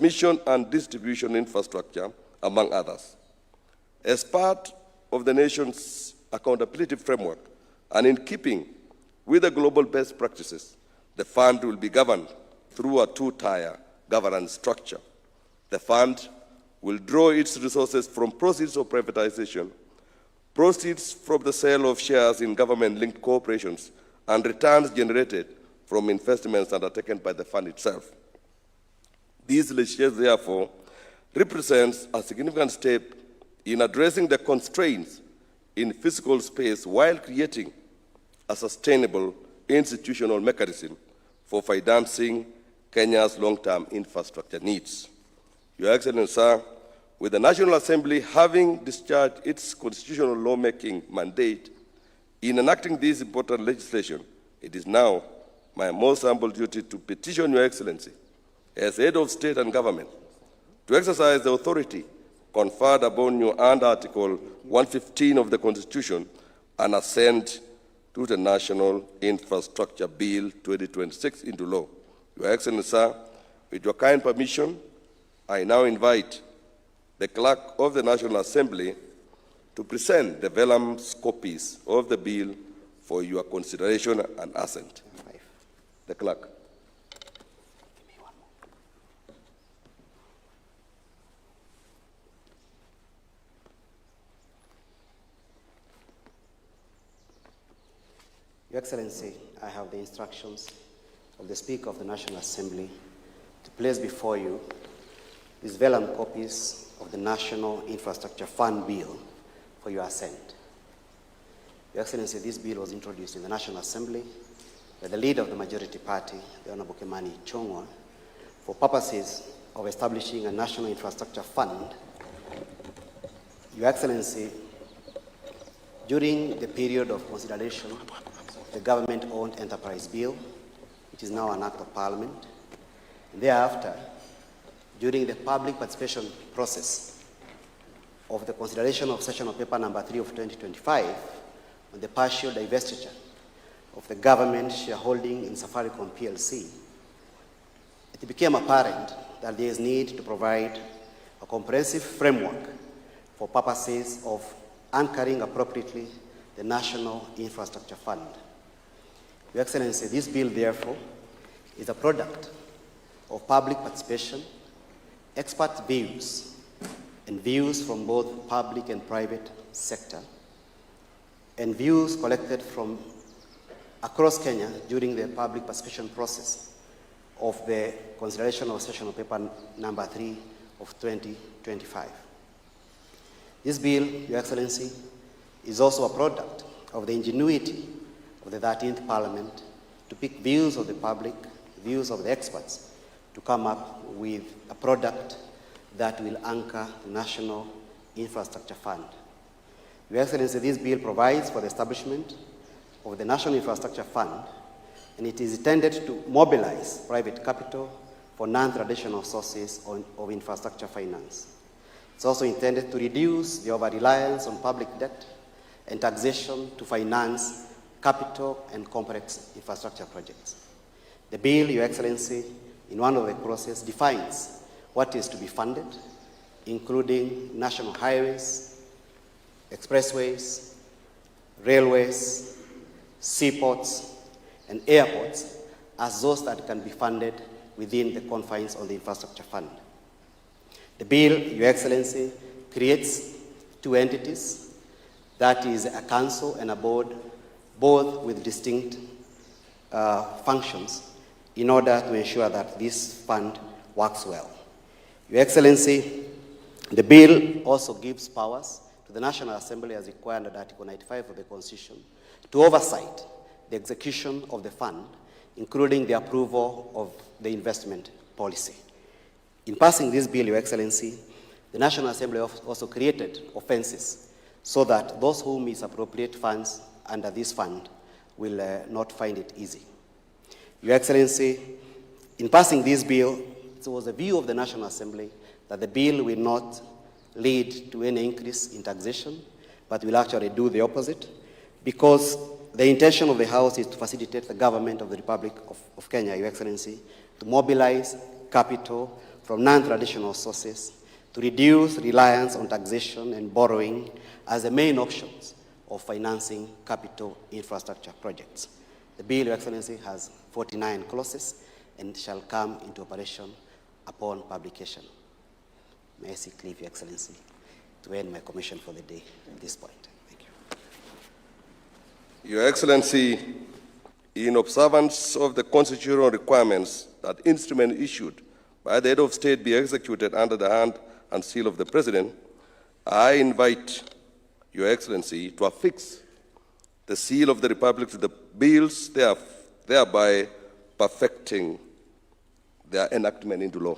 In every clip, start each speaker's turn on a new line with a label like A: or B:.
A: transmission and distribution infrastructure, among others. As part of the nation's accountability framework and in keeping with the global best practices, the fund will be governed through a two-tier governance structure. The fund will draw its resources from proceeds of privatization, proceeds from the sale of shares in government-linked corporations, and returns generated from investments undertaken by the fund itself. This legislation, therefore, represents a significant step in addressing the constraints in physical space while creating a sustainable institutional mechanism for financing Kenya's long-term infrastructure needs. Your Excellency, sir, with the National Assembly having discharged its constitutional lawmaking mandate in enacting this important legislation, it is now my most humble duty to petition Your Excellency, as head of state and government, to exercise the authority conferred upon you under Article 115 of the Constitution and assent to the National Infrastructure Bill 2026 into law. Your Excellency, sir, with your kind permission, I now invite the Clerk of the National Assembly to present the vellum copies of the bill for your consideration and assent. The Clerk.
B: Your Excellency, I have the instructions of the Speaker of the National Assembly to place before you these vellum copies of the National Infrastructure Fund Bill for your assent. Your Excellency, this bill was introduced in the National Assembly by the leader of the majority party, the Honorable Kimani Ichung'wah, for purposes of establishing a National Infrastructure Fund. Your Excellency, during the period of consideration, the government-owned enterprise bill, which is now an act of parliament, and thereafter, during the public participation process of the consideration of session of paper number 3 of 2025 on the partial divestiture of the government shareholding in Safaricom PLC, it became apparent that there is need to provide a comprehensive framework for purposes of anchoring appropriately the National Infrastructure Fund. Your Excellency, this bill, therefore, is a product of public participation, expert views, and views from both public and private sector, and views collected from across Kenya during the public participation process of the consideration of session of paper number 3 of 2025. This bill, Your Excellency, is also a product of the ingenuity of the 13th Parliament to pick views of the public, views of the experts, to come up with a product that will anchor the National Infrastructure Fund. Your Excellency, this bill provides for the establishment of the National Infrastructure Fund, and it is intended to mobilize private capital for non-traditional sources of infrastructure finance. It's also intended to reduce the over-reliance on public debt and taxation to finance capital and complex infrastructure projects. The bill, Your Excellency, in one of the clauses defines what is to be funded, including national highways, expressways, railways, seaports, and airports as those that can be funded within the confines of the infrastructure fund. The bill, Your Excellency, creates two entities, that is a council and a board, both with distinct functions, in order to ensure that this fund works well. Your Excellency, the bill also gives powers to the National Assembly as required under Article 95 of the Constitution to oversight the execution of the fund, including the approval of the investment policy. In passing this bill, Your Excellency, the National Assembly also created offenses so that those who misappropriate funds under this fund will not find it easy. Your Excellency, in passing this bill, it was the view of the National Assembly that the bill will not lead to any increase in taxation, but will actually do the opposite, because the intention of the House is to facilitate the government of the Republic of Kenya, Your Excellency, to mobilize capital from non-traditional sources to reduce reliance on taxation and borrowing as the main options of financing capital infrastructure projects. The bill, Your Excellency, has 49 clauses and shall come into operation upon publication. May I seek leave, Your Excellency, to end my commission for the day at this point. Thank you.
A: Your Excellency, in observance of the constitutional requirements that instrument issued by the head of state be executed under the hand and seal of the President, I invite Your Excellency to affix the seal of the Republic to the bills, thereby perfecting their enactment into law.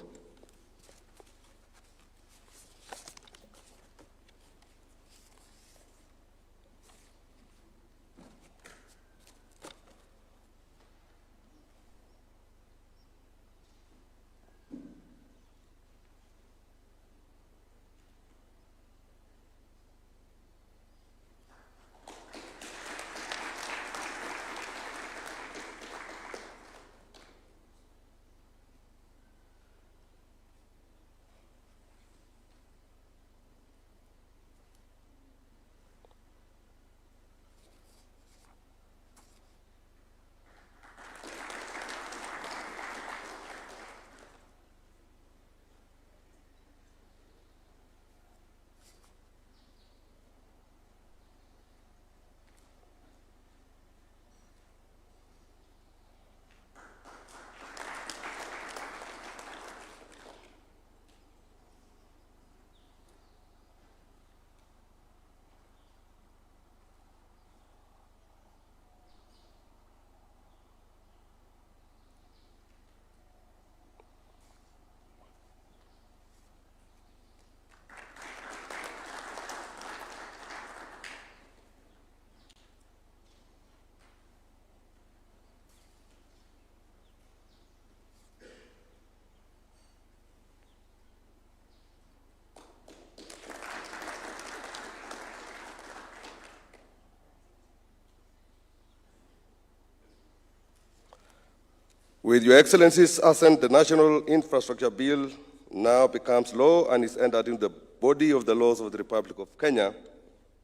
A: With Your Excellency's assent, the National Infrastructure Bill now becomes law and is entered into the body of the laws of the Republic of Kenya.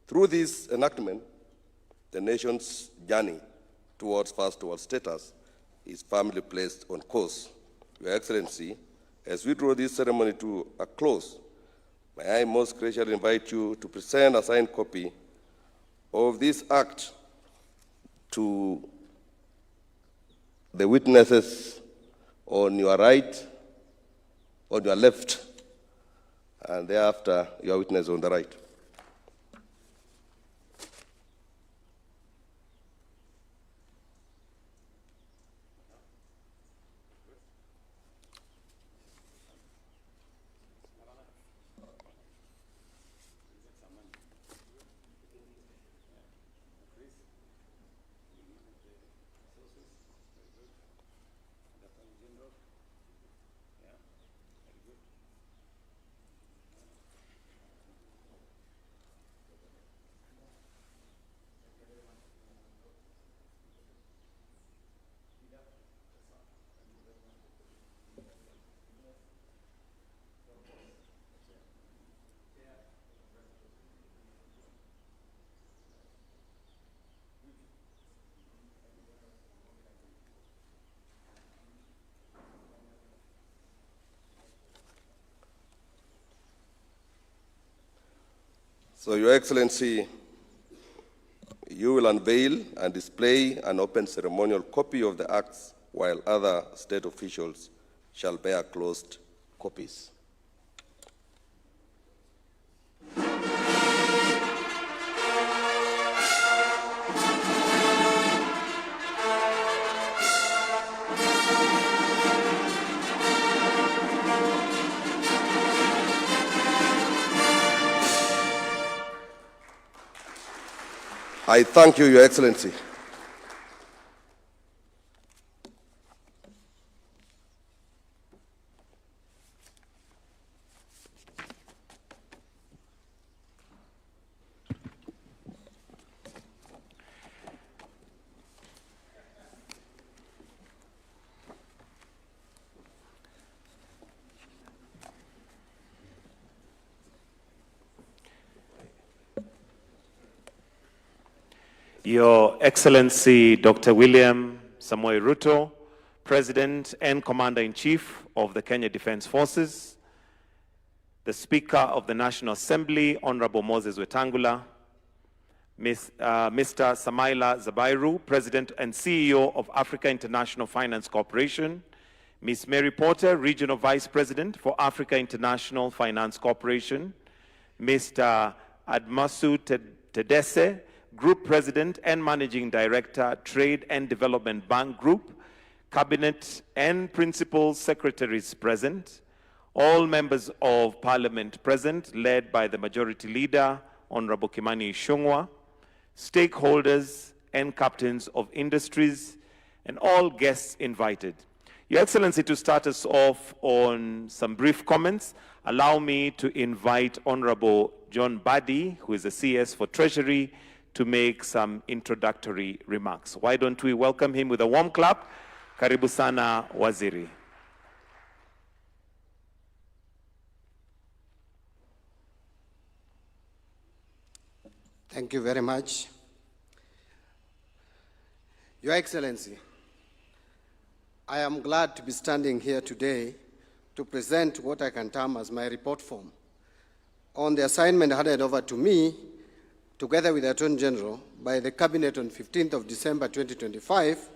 A: Through this enactment, the nation's journey towards first world status is firmly placed on course. Your Excellency, as we draw this ceremony to a close, may I most graciously invite you to present a signed copy of this act to the witnesses on your right, on your left, and thereafter your witness on the right. So, Your Excellency, you will unveil and display an open ceremonial copy of the acts, while other state officials shall bear closed copies. I thank you, Your Excellency.
C: Your Excellency Dr. William Samoei Ruto, President and Commander-in-Chief of the Kenya Defense Forces, the Speaker of the National Assembly, Honorable Moses Wetangula, Mr. Samaila Zabairu, President and CEO of Africa International Finance Corporation, Ms. Mary Porter, Regional Vice President for Africa International Finance Corporation, Mr. Admasu Tedese, Group President and Managing Director, Trade and Development Bank Group, Cabinet and Principal Secretaries present, all members of Parliament present, led by the Majority Leader, Honorable Kimani Ichung'wah, stakeholders and captains of industries, and all guests invited. Your Excellency, to start us off on some brief comments, allow me to invite Honorable John Badi, who is the CS for Treasury, to make some introductory remarks. Why don't we welcome him with a warm clap? Karibu sana, Waziri.
D: Thank you very much. Your Excellency, I am glad to be standing here today to present what I can term as my report form on the assignment handed over to me, together with the Attorney General, by the Cabinet on 15th of December 2025,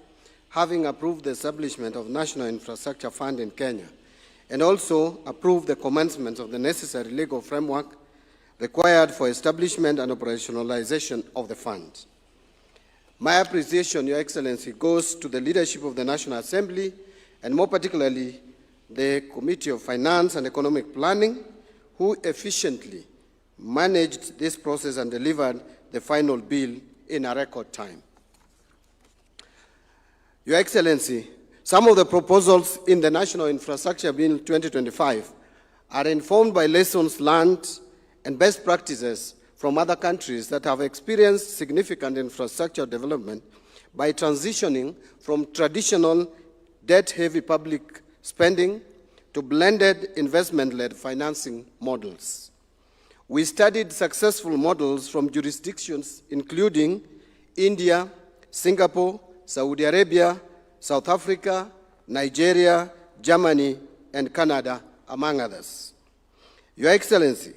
D: having approved the establishment of National Infrastructure Fund in Kenya, and also approved the commencement of the necessary legal framework required for establishment and operationalization of the fund. My appreciation, Your Excellency, goes to the leadership of the National Assembly, and more particularly the Committee of Finance and Economic Planning, who efficiently managed this process and delivered the final bill in a record time. Your Excellency, some of the proposals in the National Infrastructure Bill 2025 are informed by lessons learned and best practices from other countries that have experienced significant infrastructure development by transitioning from traditional debt-heavy public spending to blended investment-led financing models. We studied successful models from jurisdictions including India, Singapore, Saudi Arabia, South Africa, Nigeria, Germany, and Canada, among others. Your Excellency,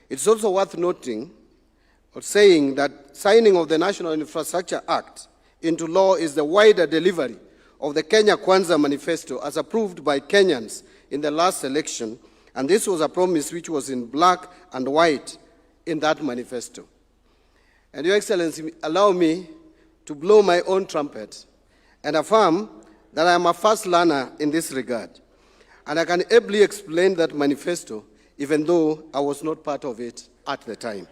D: it's also worth noting or saying that signing of the National Infrastructure Act into law is the wider delivery of the Kenya Kwanza Manifesto as approved by Kenyans in the last election, and this was a promise which was in black and white in that manifesto. And Your Excellency, allow me to blow my own trumpet and affirm that I am a fast learner in this regard, and I can ably explain that manifesto even though I was not part of it at the time.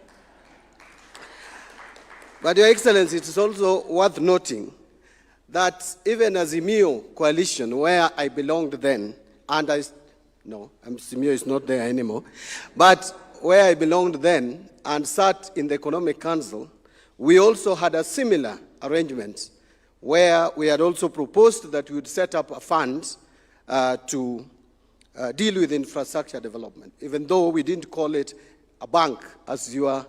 D: But Your Excellency, it is also worth noting that even as Azimio coalition, where I belonged then, and Azimio is not there anymore, but where I belonged then and sat in the Economic Council, we also had a similar arrangement where we had also proposed that we would set up a fund to deal with infrastructure development, even though we didn't call it a bank as your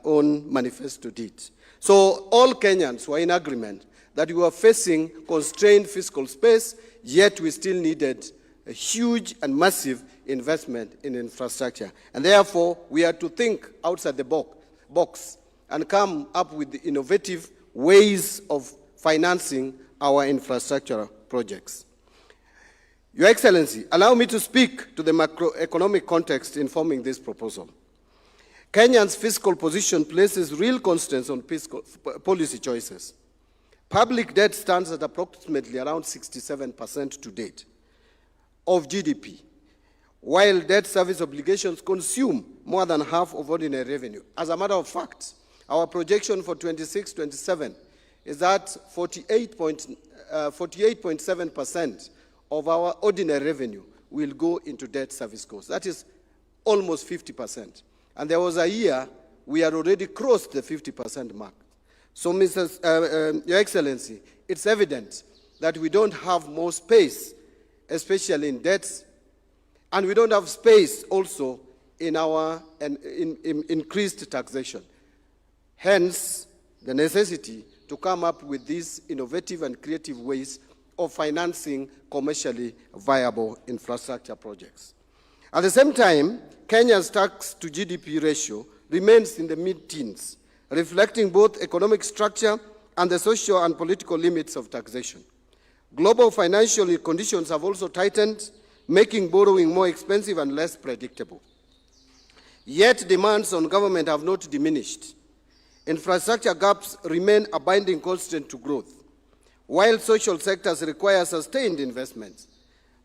D: own manifesto did. So all Kenyans were in agreement that we were facing constrained fiscal space, yet we still needed a huge and massive investment in infrastructure. And therefore, we had to think outside the box and come up with innovative ways of financing our infrastructure projects. Your Excellency, allow me to speak to the macroeconomic context informing this proposal. Kenya's fiscal position places real constraints on policy choices. Public debt stands at approximately around 67% to date of GDP, while debt service obligations consume more than half of ordinary revenue. As a matter of fact, our projection for 26-27 is that 48.7% of our ordinary revenue will go into debt service costs. That is almost 50%. And there was a year we had already crossed the 50% mark. So, Your Excellency, it's evident that we don't have more space, especially in debts, and we don't have space also in our increased taxation. Hence, the necessity to come up with these innovative and creative ways of financing commercially viable infrastructure projects. At the same time, Kenya's tax to GDP ratio remains in the mid-teens, reflecting both economic structure and the social and political limits of taxation. Global financial conditions have also tightened, making borrowing more expensive and less predictable. Yet demands on government have not diminished. Infrastructure gaps remain a binding constraint to growth, while social sectors require sustained investments,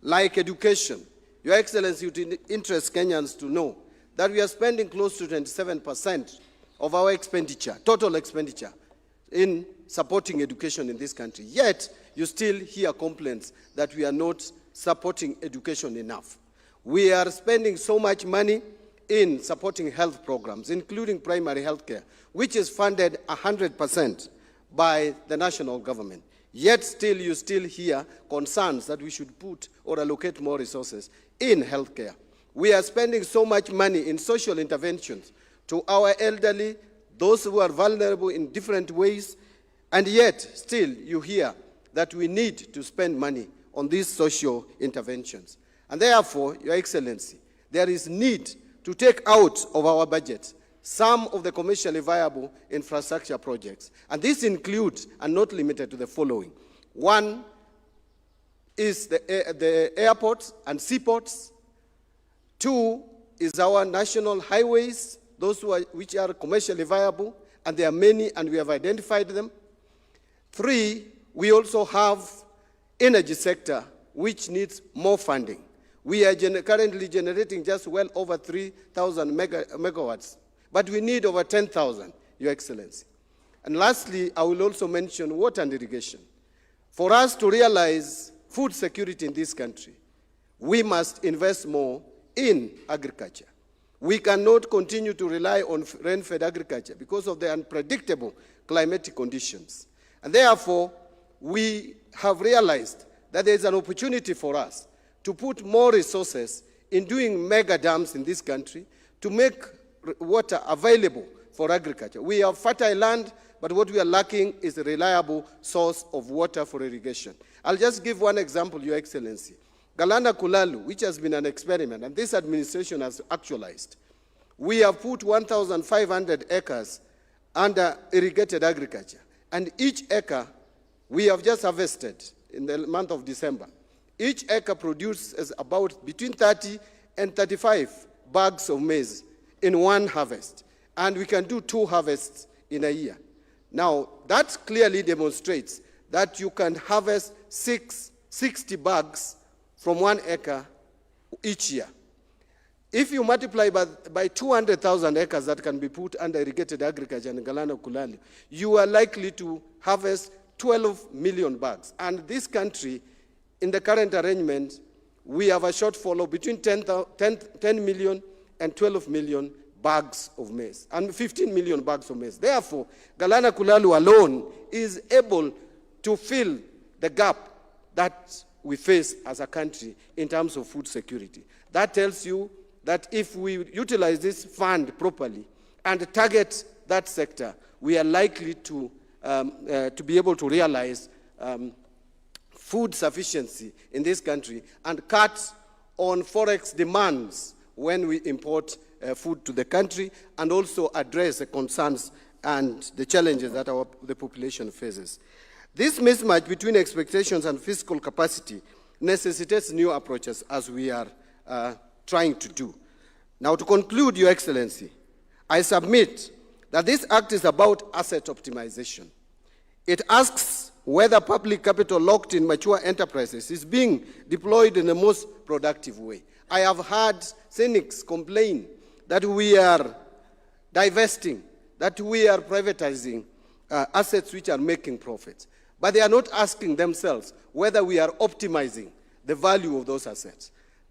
D: like education. Your Excellency, it would interest Kenyans to know that we are spending close to 27% of our expenditure, total expenditure, in supporting education in this country. Yet, you still hear complaints that we are not supporting education enough. We are spending so much money in supporting health programs, including primary health care, which is funded 100% by the national government. Yet still, you still hear concerns that we should put or allocate more resources in healthcare. We are spending so much money in social interventions to our elderly, those who are vulnerable in different ways, and yet still you hear that we need to spend money on these social interventions. And therefore, Your Excellency, there is need to take out of our budget some of the commercially viable infrastructure projects. And this includes, and not limited to, the following. One is the airports and seaports. Two is our national highways, those which are commercially viable, and there are many, and we have identified them. Three, we also have energy sector, which needs more funding. We are currently generating just well over 3,000 megawatts, but we need over 10,000, Your Excellency. And lastly, I will also mention water and irrigation. For us to realize food security in this country, we must invest more in agriculture. We cannot continue to rely on rain-fed agriculture because of the unpredictable climatic conditions. And therefore, we have realized that there is an opportunity for us to put more resources in doing mega dams in this country to make water available for agriculture. We have fertile land, but what we are lacking is a reliable source of water for irrigation. I'll just give one example, Your Excellency. Galana Kulalu, which has been an experiment, and this administration has actualized. We have put 1,500 acres under irrigated agriculture, and each acre we have just harvested in the month of December. Each acre produces about between 30 and 35 bags of maize in one harvest, and we can do 2 harvests in a year. Now, that clearly demonstrates that you can harvest 60 bags from 1 acre each year. If you multiply by 200,000 acres that can be put under irrigated agriculture in Galana Kulali, you are likely to harvest 12 million bags. And this country, in the current arrangement, we have a shortfall of between 10 million and 12 million bags of maize, and 15 million bags of maize. Therefore, Galana Kulalu alone is able to fill the gap that we face as a country in terms of food security. That tells you that if we utilize this fund properly and target that sector, we are likely to be able to realize food sufficiency in this country and cut on forex demands when we import food to the country, and also address the concerns and the challenges that the population faces. This mismatch between expectations and fiscal capacity necessitates new approaches, as we are trying to do. Now, to conclude, Your Excellency, I submit that this act is about asset optimization. It asks whether public capital locked in mature enterprises is being deployed in the most productive way. I have heard cynics complain that we are divesting, that we are privatizing assets which are making profits. But they are not asking themselves whether we are optimizing the value of those assets.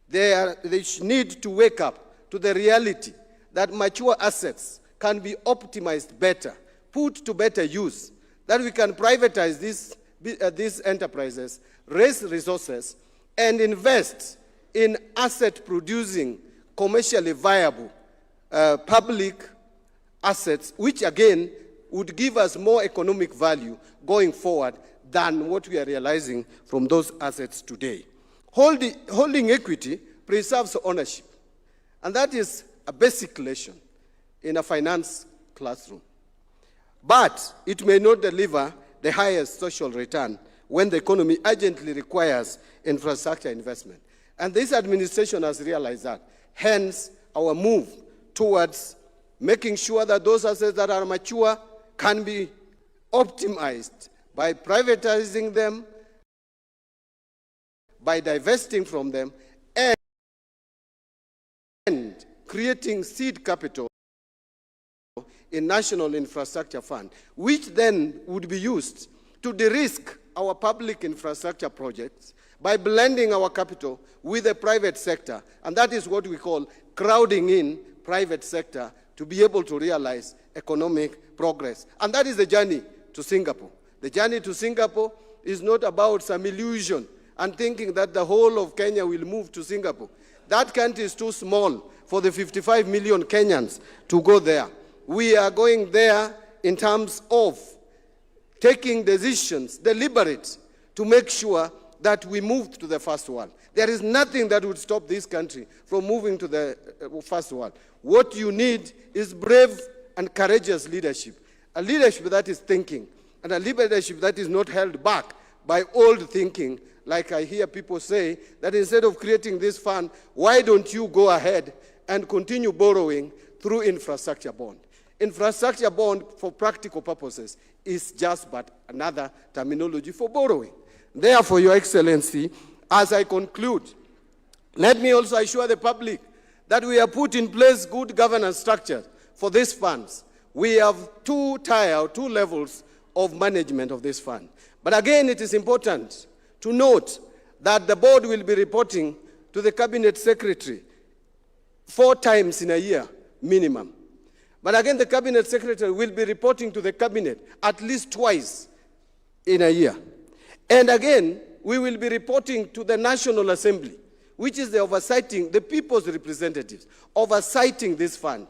D: They need to wake up to the reality that mature assets can be optimized better, put to better use, that we can privatize these enterprises, raise resources, and invest in asset-producing, commercially viable public assets, which again would give us more economic value going forward than what we are realizing from those assets today. Holding equity preserves ownership, and that is a basic lesson in a finance classroom. But it may not deliver the highest social return when the economy urgently requires infrastructure investment. And this administration has realized that. Hence, our move towards making sure that those assets that are mature can be optimized by privatizing them, by divesting from them, and creating seed capital in National Infrastructure Fund, which then would be used to de-risk our public infrastructure projects by blending our capital with the private sector. And that is what we call crowding in private sector to be able to realize economic progress. And that is the journey to Singapore. The journey to Singapore is not about some illusion and thinking that the whole of Kenya will move to Singapore. That country is too small for the 55 million Kenyans to go there. We are going there in terms of taking decisions, deliberate, to make sure that we move to the first world. There is nothing that would stop this country from moving to the first world. What you need is brave and courageous leadership, a leadership that is thinking, and a leadership that is not held back by old thinking, like I hear people say, that instead of creating this fund, why don't you go ahead and continue borrowing through infrastructure bond? Infrastructure bond, for practical purposes, is just but another terminology for borrowing. Therefore, Your Excellency, as I conclude, let me also assure the public that we have put in place good governance structure for these funds. We have two levels of management of this fund. But again, it is important to note that the board will be reporting to the cabinet secretary 4 times in a year, minimum. But again, the cabinet secretary will be reporting to the cabinet at least twice in a year. And again, we will be reporting to the National Assembly, which is the people's representatives, oversighting this fund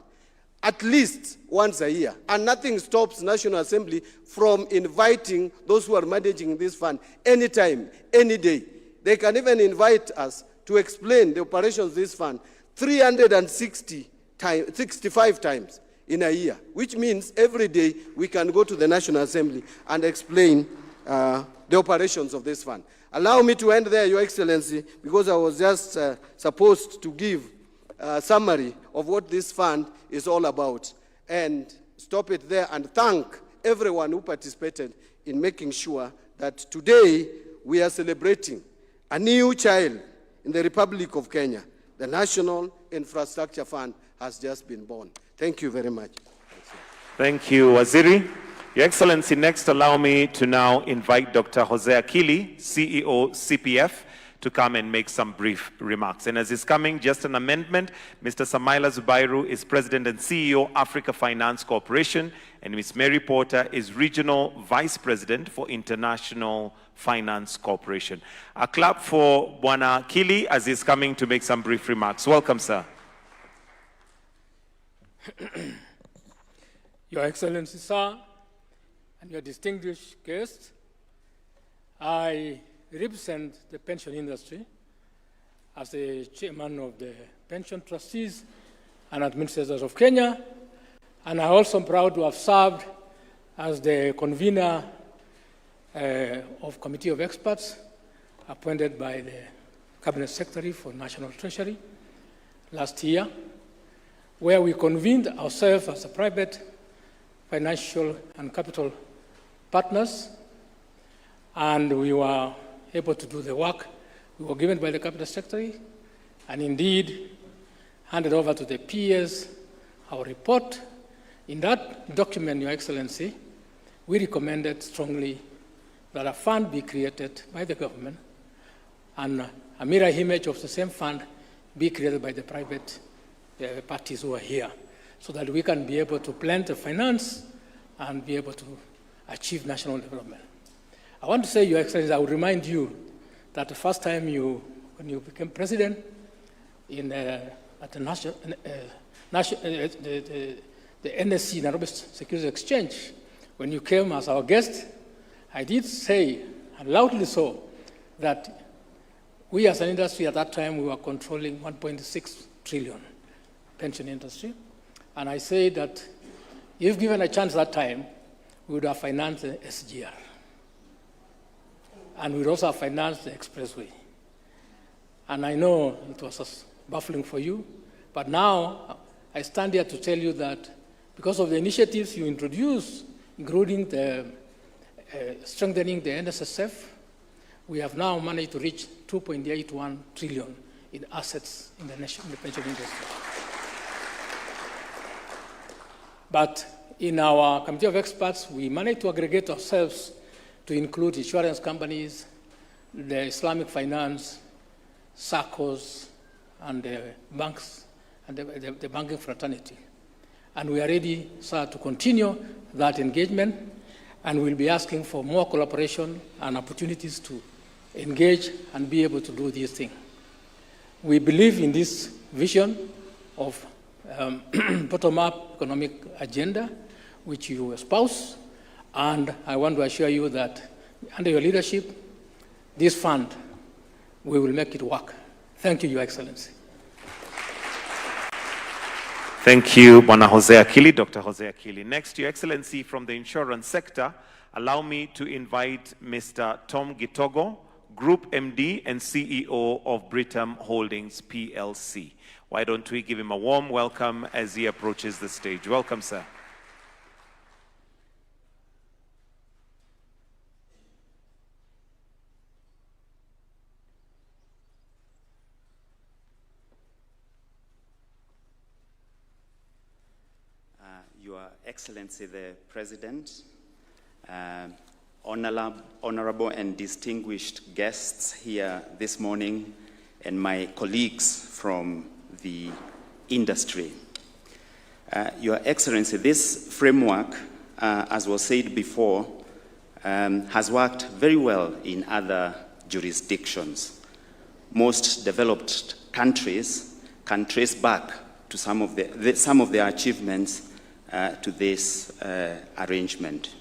D: at least once a year. And nothing stops National Assembly from inviting those who are managing this fund anytime, any day. They can even invite us to explain the operations of this fund 365 times in a year, which means every day we can go to the National Assembly and explain the operations of this fund. Allow me to end there, Your Excellency, because I was just supposed to give a summary of what this fund is all about, and stop it there and thank everyone who participated in making sure that today we are celebrating a new child in the Republic of Kenya. The National Infrastructure Fund has just been born. Thank you very much.
C: Thank you, Waziri. Your Excellency, next allow me to now invite Dr. Jose Akili, CEO, CPF, to come and make some brief remarks. And as he's coming, just an amendment, Mr. Samaila Zubairu is President and CEO, Africa Finance Corporation, and Ms. Mary Porter is Regional Vice President for International Finance Corporation. A clap for Bwana Akili as he's coming to make some brief remarks. Welcome, sir.
E: Your Excellency, sir, and your distinguished guests, I represent the pension industry as the chairman of the pension trustees and administrators of Kenya, and I'm also proud to have served as the convener of Committee of Experts appointed by the Cabinet Secretary for National Treasury last year, where we convened ourselves as a private financial and capital partners, and we were able to do the work we were given by the Cabinet Secretary, and indeed handed over to the peers our report. In that document, Your Excellency, we recommended strongly that a fund be created by the government and a mirror image of the same fund be created by the private parties who are here, so that we can be able to blend the finance and be able to achieve national development. I want to say, Your Excellency, I would remind you that the first time when you became president at the NSC, Nairobi Securities Exchange, when you came as our guest, I did say, and loudly so, that we as an industry at that time, we were controlling 1.6 trillion pension industry. And I said that if given a chance that time, we would have financed the SGR. And we would also have financed the expressway. And I know it was baffling for you, but now I stand here to tell you that because of the initiatives you introduced, including the strengthening the NSSF, we have now managed to reach 2.81 trillion in assets in the pension industry. But in our committee of experts, we managed to aggregate ourselves to include insurance companies, the Islamic finance, SACCOs, and the banks, and the banking fraternity. And we are ready, sir, to continue that engagement, and we'll be asking for more collaboration and opportunities to engage and be able to do these things. We believe in this vision of bottom-up economic agenda, which you espouse, and I want to assure you that under your leadership, this fund, we will make it work. Thank you, Your Excellency.
C: Thank you, Bwana Jose Akili, Dr. Jose Akili. Next, Your Excellency, from the insurance sector, allow me to invite Mr. Tom Gitogo, Group MD and CEO of Britam Holdings PLC. Why don't we give him a warm welcome as he approaches the stage. Welcome, sir.
F: Your Excellency the President, honorable and distinguished guests here this morning, and my colleagues from the industry. Your Excellency, this framework, as was said before, has worked very well in other jurisdictions. Most developed countries can trace back to some of their achievements to this arrangement.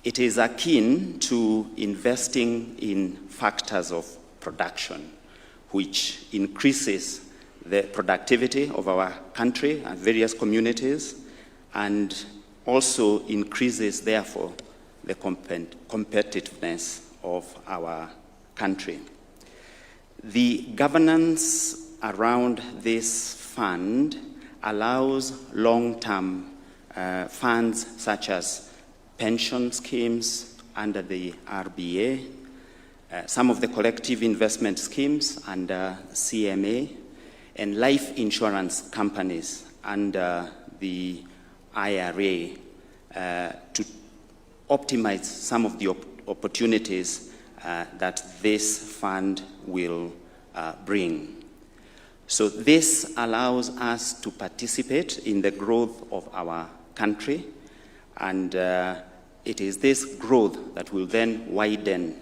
F: It is akin to investing in factors of production, which increases the productivity of our country and various communities, and also increases, therefore, the competitiveness of our country. The governance around this fund allows long-term funds such as pension schemes under the RBA, some of the collective investment schemes under CMA, and life insurance companies under the IRA to optimize some of the opportunities that this fund will bring. So this allows us to participate in the growth of our country, and it is this growth that will then widen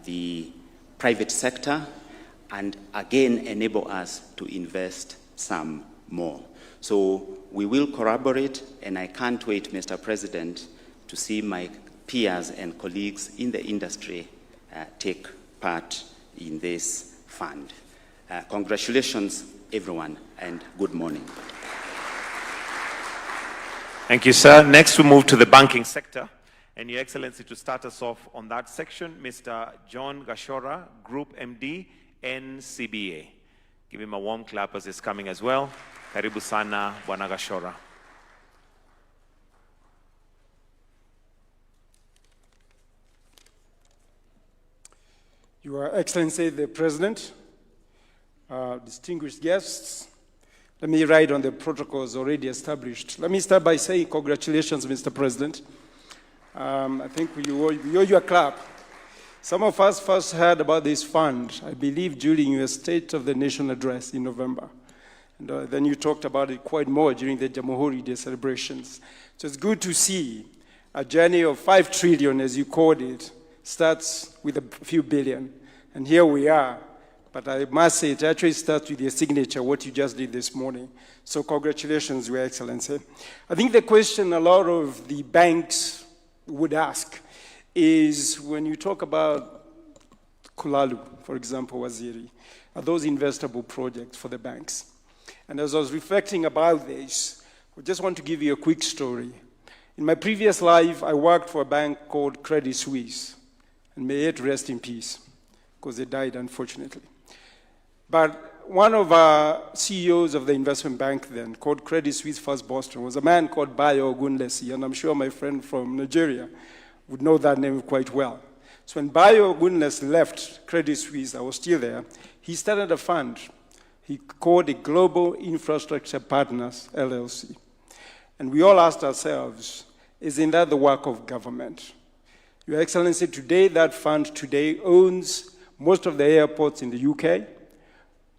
F: the private sector and again enable us to invest some more. So we will collaborate, and I can't wait, Mr. President, to see my peers and colleagues in the industry take part in this fund. Congratulations, everyone, and good morning.
C: Thank you, sir. Next, we move to the banking sector. And Your Excellency, to start us off on that section, Mr. John Gashora, Group MD, NCBA. Give him a warm clap as he's coming as well. Karibu sana, Bwana Gashora.
G: Your Excellency, the President, distinguished guests, let me ride on the protocols already established. Let me start by saying congratulations, Mr. President. I think we owe you a clap. Some of us first heard about this fund, I believe, during your State of the Nation address in November. And then you talked about it quite more during the Jamhuri Day celebrations. So it's good to see a journey of 5 trillion, as you called it, starts with a few billion. And here we are, But I must say, it actually starts with your signature, what you just did this morning. So congratulations, Your Excellency. I think the question a lot of the banks would ask is, when you talk about Kulalu, for example, Waziri, are those investable projects for the banks? And as I was reflecting about this, I just want to give you a quick story. In my previous life, I worked for a bank called Credit Suisse, and may it rest in peace, because they died, unfortunately. But one of our CEOs of the investment bank then, called Credit Suisse First Boston, was a man called Bayo Ogunlesi, and I'm sure my friend from Nigeria would know that name quite well. So when Bayo Ogunlesi left Credit Suisse, I was still there, he started a fund he called the Global Infrastructure Partners, LLC. And we all asked ourselves, isn't that the work of government? Your Excellency, today that fund owns most of the airports in the UK,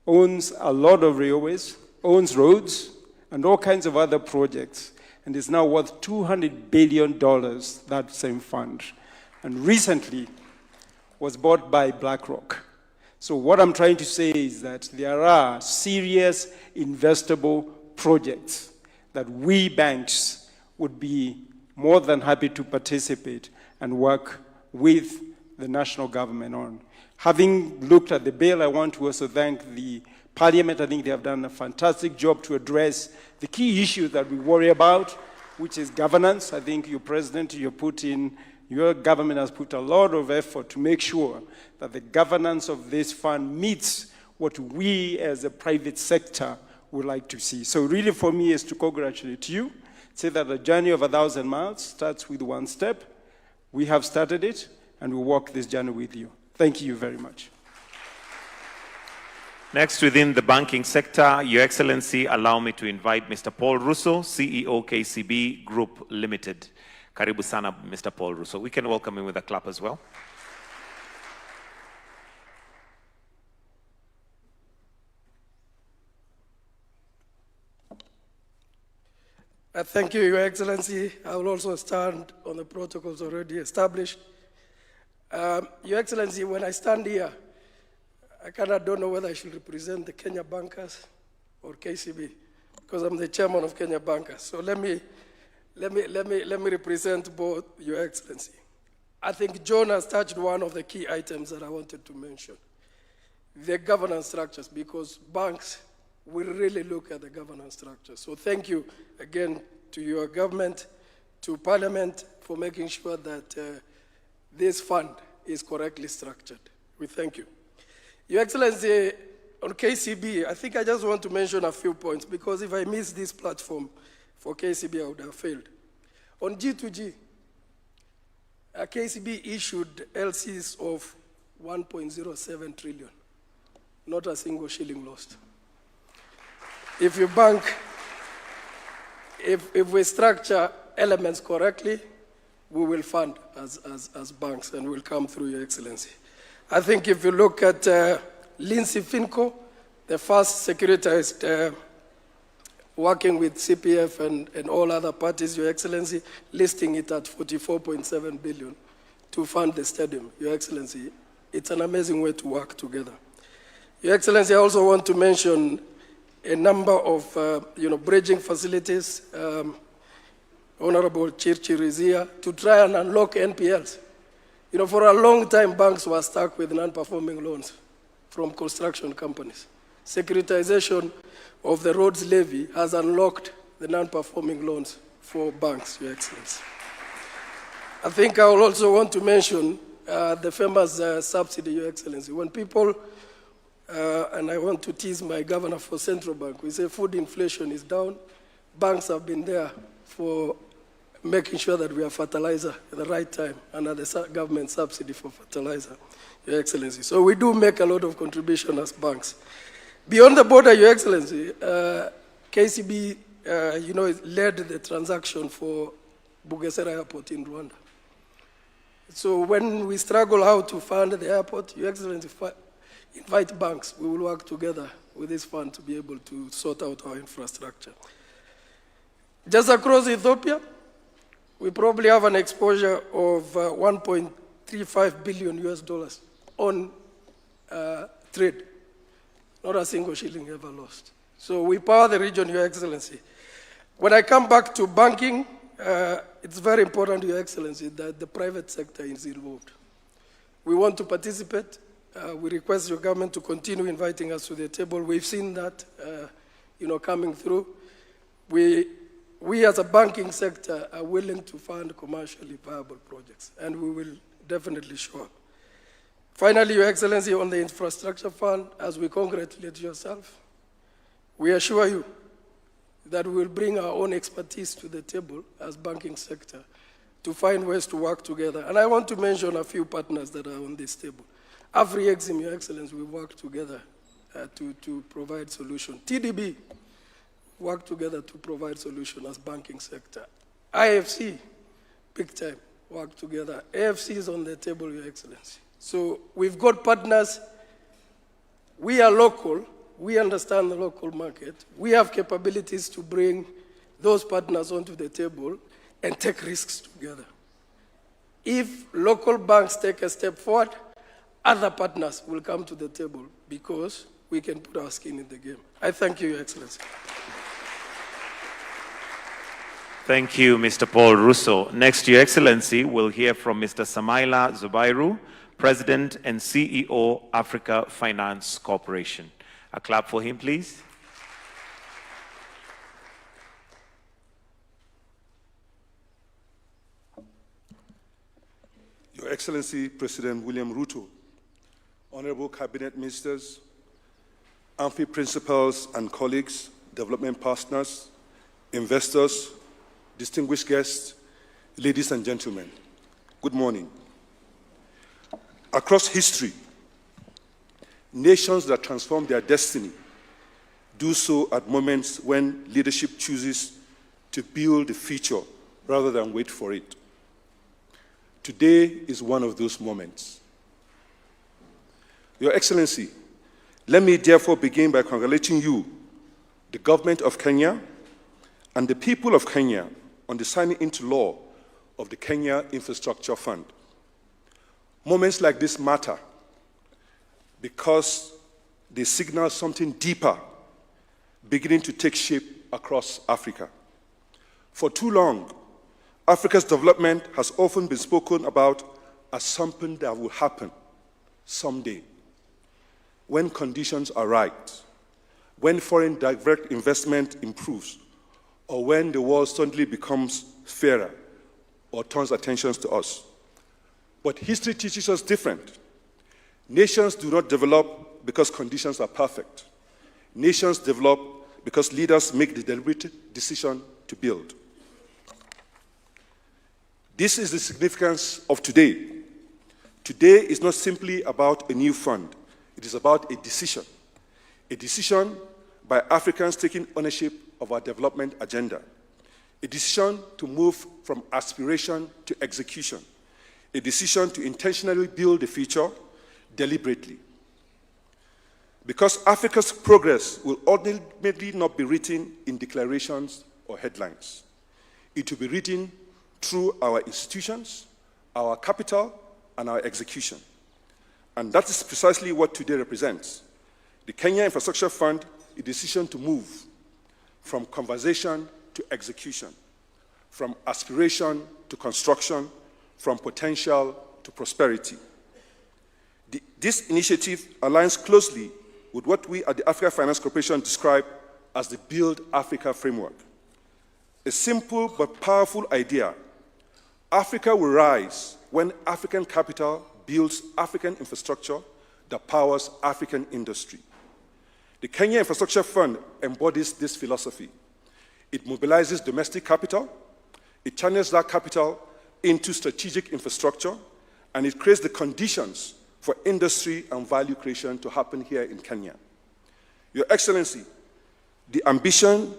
G: owns a lot of railways, owns roads, and all kinds of other projects, and is now worth $200 billion, that same fund. And recently was bought by BlackRock. So what I'm trying to say is that there are serious investable projects that we banks would be more than happy to participate and work with the national government on. Having looked at the bill, I want to also thank the Parliament. I think they have done a fantastic job to address the key issues that we worry about, which is governance. I think your President, your government has put a lot of effort to make sure that the governance of this fund meets what we as a private sector would like to see. So really for me is to congratulate you, say that the journey of 1,000 miles starts with one step. We have started it, and we'll walk this journey with you. Thank you very much.
C: Next, within the banking sector, Your Excellency, allow me to invite Mr. Paul Russo, CEO, KCB Group Limited. Karibu sana, Mr. Paul Russo. We can welcome him with a clap as well.
H: Thank you, Your Excellency. I will also stand on the protocols already established. Your Excellency, when I stand here, I kind of don't know whether I should represent the Kenya bankers or KCB, because I'm the chairman of Kenya bankers. So let me represent both, Your Excellency. I think John has touched one of the key items that I wanted to mention, the governance structures, because banks will really look at the governance structure. So thank you again to your government, to Parliament, for making sure that this fund is correctly structured. We thank you. Your Excellency, on KCB, I think I just want to mention a few points, because if I miss this platform for KCB, I would have failed. On G2G, KCB issued LCs of 1.07 trillion, not a single shilling lost. If you bank, if we structure elements correctly, we will fund as banks, and will come through, Your Excellency. I think if you look at Lindsay Finco, the first securitized, working with CPF and all other parties, Your Excellency, listing it at 44.7 billion to fund the stadium, Your Excellency. It's an amazing way to work together. Your Excellency, I also want to mention a number of bridging facilities. Honorable Chirchir is here to try and unlock NPLs. For a long time, banks were stuck with non-performing loans from construction companies. Securitization of the roads levy has unlocked the non-performing loans for banks, Your Excellency. I think I will also want to mention the famous subsidy, Your Excellency. When people, and I want to tease my governor for Central Bank, we say food inflation is down. Banks have been there for making sure that we have fertilizer at the right time under the government subsidy for fertilizer, Your Excellency. So we do make a lot of contribution as banks. Beyond the border, Your Excellency, KCB, led the transaction for Bugesera Airport in Rwanda. So when we struggle how to fund the airport, Your Excellency, invite banks. We will work together with this fund to be able to sort out our infrastructure. Just across Ethiopia, we probably have an exposure of $1.35 billion on trade not a single shilling ever lost. So we power the region, Your Excellency. When I come back to banking, it's very important, Your Excellency, that the private sector is involved. We want to participate. We request your government to continue inviting us to the table. We've seen that, coming through. We as a banking sector are willing to fund commercially viable projects, and we will definitely show up. Finally, Your Excellency, on the infrastructure fund, as we congratulate yourself, we assure you that we will bring our own expertise to the table as banking sector to find ways to work together. And I want to mention a few partners that are on this table. AfriExim, Your Excellency, we work together to provide solution. TDB, work together to provide solution as banking sector. IFC, big time, work together. AFC is on the table, Your Excellency. So we've got partners. We are local. We understand the local market. We have capabilities to bring those partners onto the table and take risks together. If local banks take a step forward, other partners will come to the table because we can put our skin in the game. I thank you, Your Excellency.
C: Thank you, Mr. Paul Russo. Next, Your Excellency, we'll hear from Mr. Samaila Zubairu, President and CEO, Africa Finance Corporation. A clap for him, please.
I: Your Excellency, President William Ruto, Honorable Cabinet Ministers, AMFI principals and colleagues, development partners, investors, distinguished guests, ladies and gentlemen, good morning. Across history, nations that transform their destiny do so at moments when leadership chooses to build the future rather than wait for it. Today is one of those moments. Your Excellency, let me therefore begin by congratulating you, the government of Kenya, and the people of Kenya on the signing into law of the Kenya Infrastructure Fund. Moments like this matter because they signal something deeper beginning to take shape across Africa. For too long, Africa's development has often been spoken about as something that will happen someday, when conditions are right, when foreign direct investment improves, or when the world suddenly becomes fairer or turns attention to us. But history teaches us different. Nations do not develop because conditions are perfect. Nations develop because leaders make the deliberate decision to build. This is the significance of today. Today is not simply about a new fund. It is about a decision by Africans taking ownership of our development agenda, a decision to move from aspiration to execution, a decision to intentionally build the future deliberately. Because Africa's progress will ultimately not be written in declarations or headlines. It will be written through our institutions, our capital, and our execution. And that is precisely what today represents. The Kenya Infrastructure Fund, a decision to move from conversation to execution, from aspiration to construction, from potential to prosperity. This initiative aligns closely with what we at the Africa Finance Corporation describe as the Build Africa framework. A simple but powerful idea. Africa will rise when African capital builds African infrastructure that powers African industry. The Kenya Infrastructure Fund embodies this philosophy. It mobilizes domestic capital, it channels that capital into strategic infrastructure, and it creates the conditions for industry and value creation to happen here in Kenya. Your Excellency, the ambition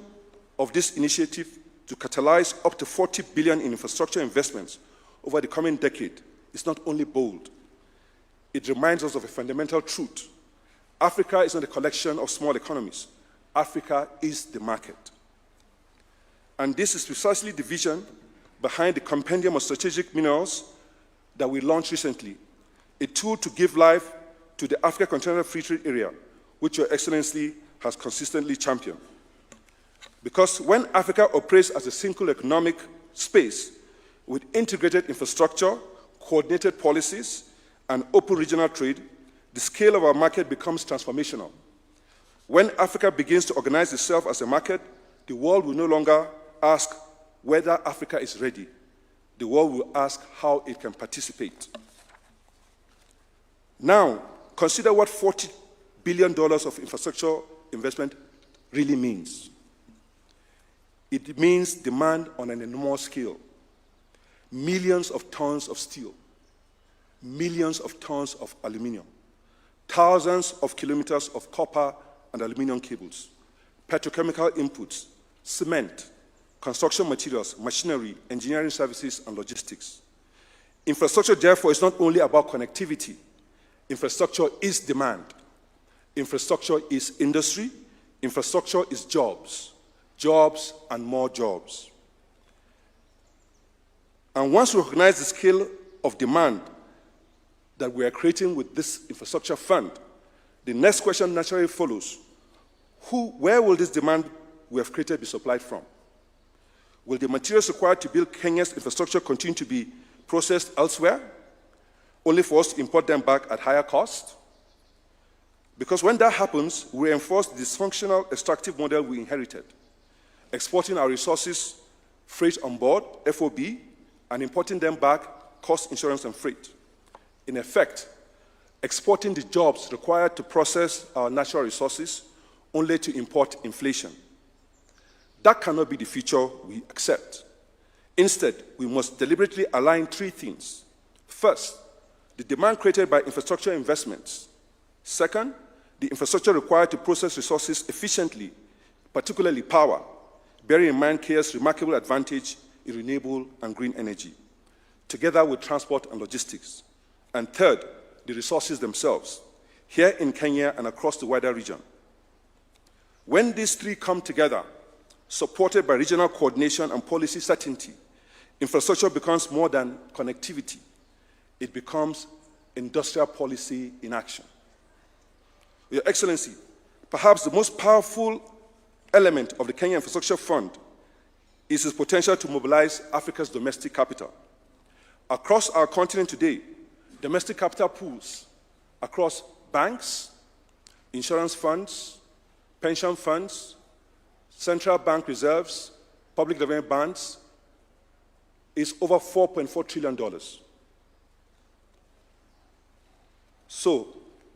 I: of this initiative to catalyze up to 40 billion in infrastructure investments over the coming decade is not only bold, it reminds us of a fundamental truth. Africa is not a collection of small economies. Africa is the market. And this is precisely the vision behind the Compendium of Strategic Minerals that we launched recently, a tool to give life to the Africa Continental Free Trade Area, which Your Excellency has consistently championed. Because when Africa operates as a single economic space with integrated infrastructure, coordinated policies, and open regional trade, the scale of our market becomes transformational. When Africa begins to organize itself as a market, the world will no longer ask whether Africa is ready. The world will ask how it can participate. Now, consider what $40 billion of infrastructure investment really means. It means demand on an enormous scale. Millions of tons of steel, millions of tons of aluminum, thousands of kilometers of copper and aluminum cables, petrochemical inputs, cement, construction materials, machinery, engineering services, and logistics. Infrastructure, therefore, is not only about connectivity. Infrastructure is demand. Infrastructure is industry. Infrastructure is jobs. Jobs and more jobs. And once we recognize the scale of demand that we are creating with this infrastructure fund, the next question naturally follows. Where will this demand we have created be supplied from? Will the materials required to build Kenya's infrastructure continue to be processed elsewhere, only for us to import them back at higher cost? Because when that happens, we reinforce the dysfunctional extractive model we inherited, exporting our resources, freight on board, FOB, and importing them back, cost, insurance, and freight. In effect, exporting the jobs required to process our natural resources only to import inflation. That cannot be the future we accept. Instead, we must deliberately align three things. First, the demand created by infrastructure investments. Second, the infrastructure required to process resources efficiently, particularly power, bearing in mind Kenya's remarkable advantage in renewable and green energy, together with transport and logistics. And third, the resources themselves, here in Kenya and across the wider region. When these three come together, supported by regional coordination and policy certainty, infrastructure becomes more than connectivity. It becomes industrial policy in action. Your Excellency, perhaps the most powerful element of the Kenya Infrastructure Fund is its potential to mobilize Africa's domestic capital. Across our continent today, domestic capital pools across banks, insurance funds, pension funds, central bank reserves, public development bonds, is over $4.4 trillion. So,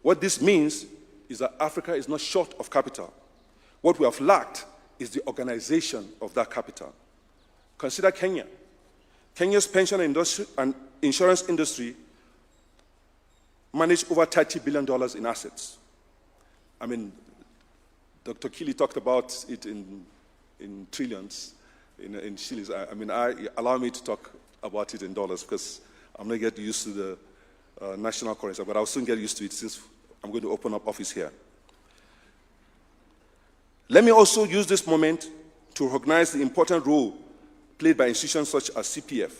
I: what this means is that Africa is not short of capital. What we have lacked is the organization of that capital. Consider Kenya. Kenya's pension industry and insurance industry manage over $30 billion in assets. I mean, Dr. Kili talked about it in trillions, in shillings. Allow me to talk about it in dollars because I'm not getting used to the national currency, but I'll soon get used to it since I'm going to open up office here. Let me also use this moment to recognize the important role played by institutions such as CPF.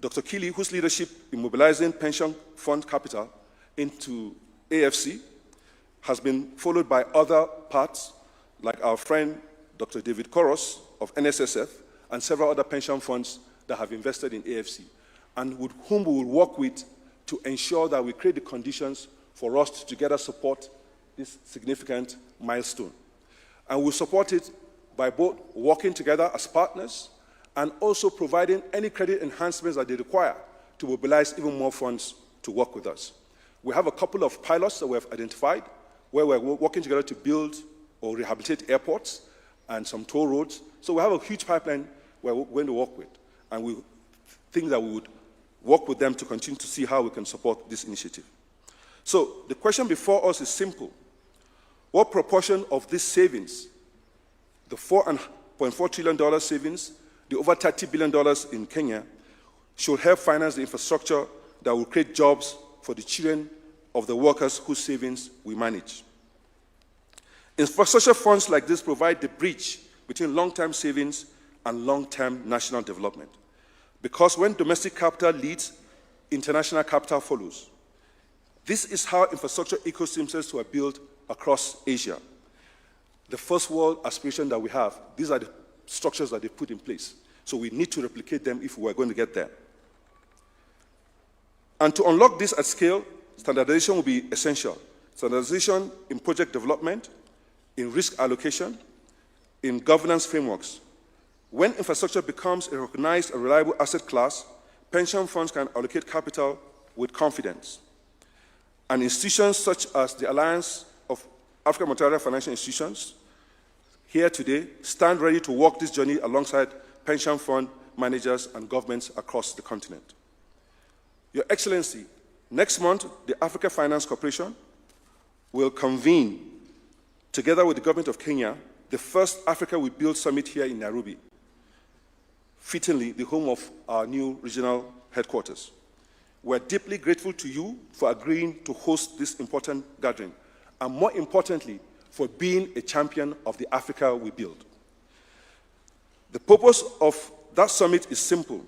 I: Dr. Kili, whose leadership in mobilizing pension fund capital into AFC has been followed by other parts, like our friend Dr. David Koros of NSSF and several other pension funds that have invested in AFC, and with whom we will work with to ensure that we create the conditions for us to together support this significant milestone. And we'll support it by both working together as partners and also providing any credit enhancements that they require to mobilize even more funds to work with us. We have a couple of pilots that we have identified where we're working together to build or rehabilitate airports and some toll roads. So we have a huge pipeline we're going to work with, and we think that we would work with them to continue to see how we can support this initiative. So the question before us is simple. What proportion of these savings, the $4.4 trillion savings, the over $30 billion in Kenya, should help finance the infrastructure that will create jobs for the children of the workers whose savings we manage? Infrastructure funds like this provide the bridge between long-term savings and long-term national development. Because when domestic capital leads, international capital follows. This is how infrastructure ecosystems were built across Asia. The first world aspiration that we have, these are the structures that they put in place. So we need to replicate them if we're going to get there. And to unlock this at scale, standardization will be essential. Standardization in project development, in risk allocation, in governance frameworks. When infrastructure becomes a recognized and reliable asset class, pension funds can allocate capital with confidence. And institutions such as the Alliance of African Multilateral Financial Institutions, here today, stand ready to walk this journey alongside pension fund managers and governments across the continent. Your Excellency, next month, the Africa Finance Corporation will convene, together with the government of Kenya, the first Africa We Build Summit here in Nairobi, fittingly the home of our new regional headquarters. We're deeply grateful to you for agreeing to host this important gathering, and more importantly, for being a champion of the Africa we build. The purpose of that summit is simple: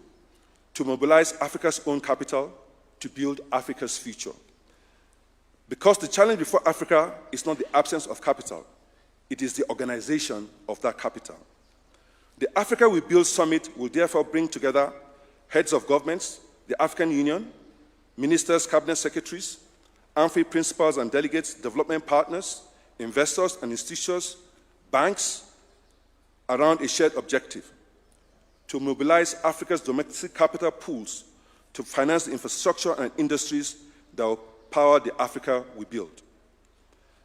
I: to mobilize Africa's own capital to build Africa's future. Because the challenge before Africa is not the absence of capital, it is the organization of that capital. The Africa We Build Summit will therefore bring together heads of governments, the African Union, ministers, cabinet secretaries, AMFI principals and delegates, development partners, investors and institutions, banks, around a shared objective: to mobilize Africa's domestic capital pools to finance the infrastructure and industries that will power the Africa we build.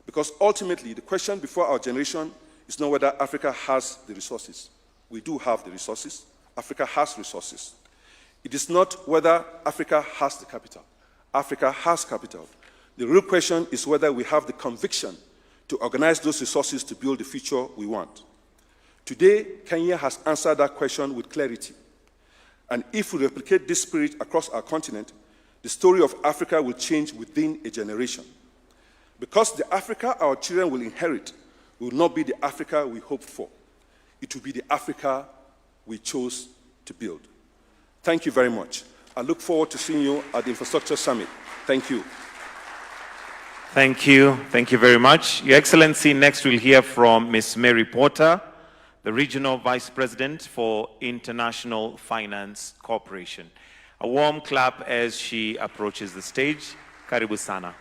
I: Because ultimately, the question before our generation is not whether Africa has the resources. We do have the resources. Africa has resources. It is not whether Africa has the capital. Africa has capital. The real question is whether we have the conviction to organize those resources to build the future we want. Today, Kenya has answered that question with clarity. And if we replicate this spirit across our continent, the story of Africa will change within a generation. Because the Africa our children will inherit will not be the Africa we hoped for. It will be the Africa we chose to build. Thank you very much. I look forward to seeing you at the Infrastructure Summit. Thank you.
C: Thank you. Thank you very much. Your Excellency, next we'll hear from Ms. Mary Porter, the Regional Vice President for International Finance Corporation. A warm clap as she approaches the stage. Karibu sana.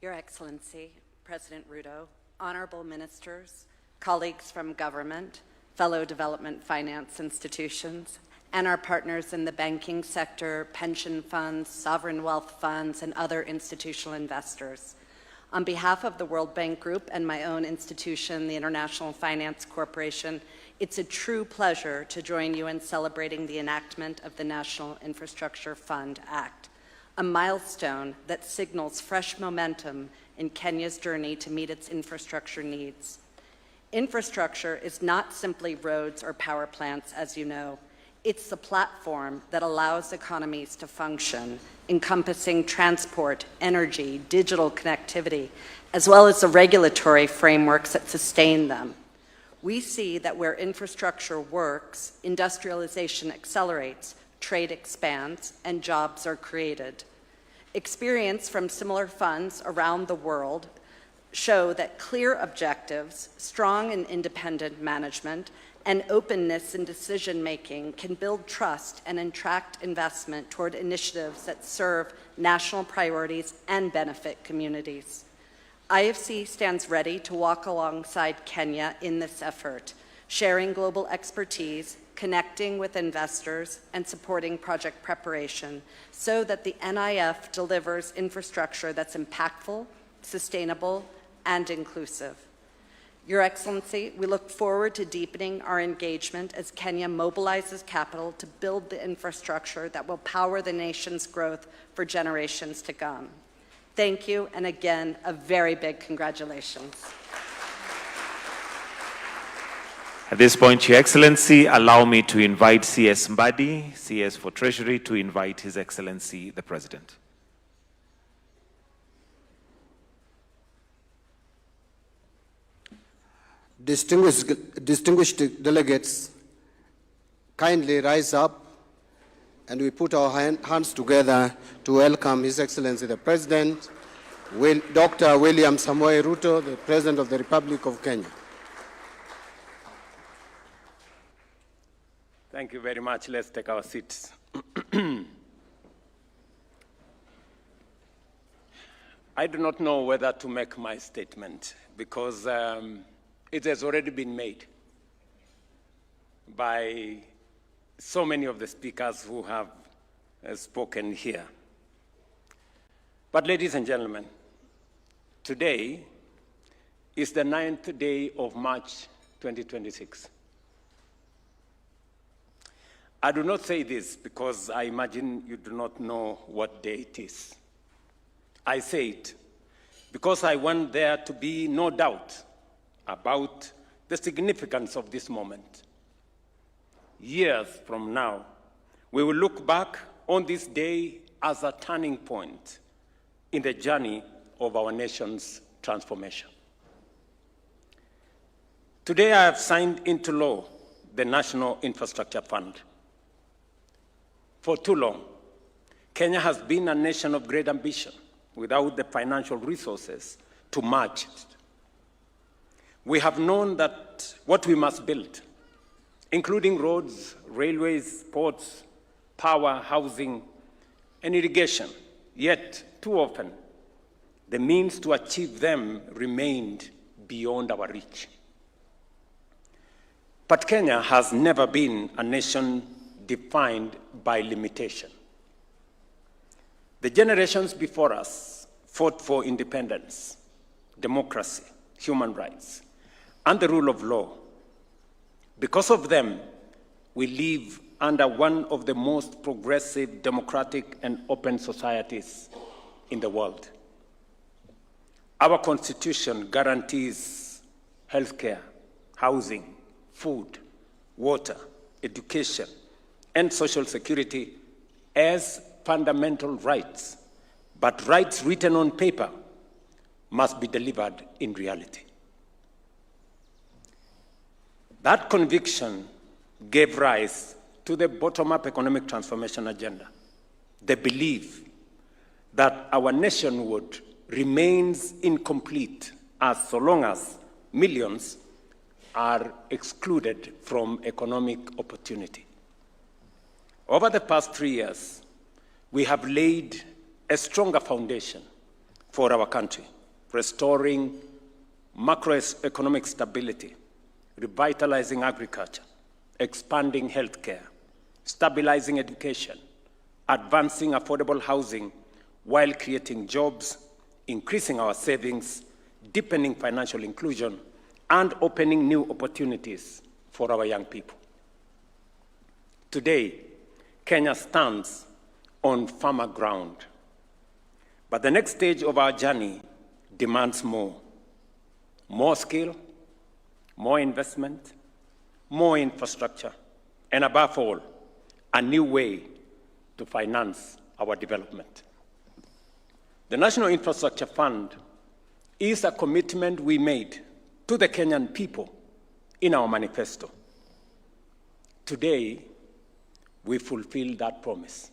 J: Your Excellency, President Ruto, honorable ministers, colleagues from government, fellow development finance institutions, and our partners in the banking sector, pension funds, sovereign wealth funds, and other institutional investors. On behalf of the World Bank Group and my own institution, the International Finance Corporation, it's a true pleasure to join you in celebrating the enactment of the National Infrastructure Fund Act, a milestone that signals fresh momentum in Kenya's journey to meet its infrastructure needs. Infrastructure is not simply roads or power plants, as you know. It's the platform that allows economies to function, encompassing transport, energy, digital connectivity, as well as the regulatory frameworks that sustain them. We see that where infrastructure works, industrialization accelerates, trade expands, and jobs are created. Experience from similar funds around the world show that clear objectives, strong and independent management, and openness in decision-making can build trust and attract investment toward initiatives that serve national priorities and benefit communities. IFC stands ready to walk alongside Kenya in this effort, sharing global expertise, connecting with investors, and supporting project preparation so that the NIF delivers infrastructure that's impactful, sustainable, and inclusive. Your Excellency, we look forward to deepening our engagement as Kenya mobilizes capital to build the infrastructure that will power the nation's growth for generations to come. Thank you, and again, a very big congratulations.
C: At this point, Your Excellency, allow me to invite CS Mbadi, CS for Treasury, to invite His Excellency, the President.
D: Distinguished delegates, kindly rise up and we put our hands together to welcome His Excellency the President, Dr. William Samoei Ruto, the President of the Republic of Kenya.
K: Thank you very much. Let's take our seats. I do not know whether to make my statement because it has already been made by so many of the speakers who have spoken here. But ladies and gentlemen, today is the 9th day of March 2026. I do not say this because I imagine you do not know what day it is. I say it because I want there to be no doubt about the significance of this moment. Years from now, we will look back on this day as a turning point in the journey of our nation's transformation. Today, I have signed into law the National Infrastructure Fund. For too long, Kenya has been a nation of great ambition without the financial resources to match it. We have known that what we must build, including roads, railways, ports, power, housing, and irrigation, yet too often, the means to achieve them remained beyond our reach. But Kenya has never been a nation defined by limitation. The generations before us fought for independence, democracy, human rights, and the rule of law. Because of them, we live under one of the most progressive, democratic, and open societies in the world. Our Constitution guarantees healthcare, housing, food, water, education, and social security as fundamental rights, but rights written on paper must be delivered in reality. That conviction gave rise to the bottom-up economic transformation agenda, the belief that our nationhood remains incomplete so long as millions are excluded from economic opportunity. Over the past 3 years, we have laid a stronger foundation for our country, restoring macroeconomic stability, revitalizing agriculture, expanding healthcare, stabilizing education, advancing affordable housing while creating jobs, increasing our savings, deepening financial inclusion, and opening new opportunities for our young people. Today, Kenya stands on firmer ground, but the next stage of our journey demands more skill, more investment, more infrastructure, and above all, a new way to finance our development. The National Infrastructure Fund is a commitment we made to the Kenyan people in our manifesto. Today, we fulfill that promise.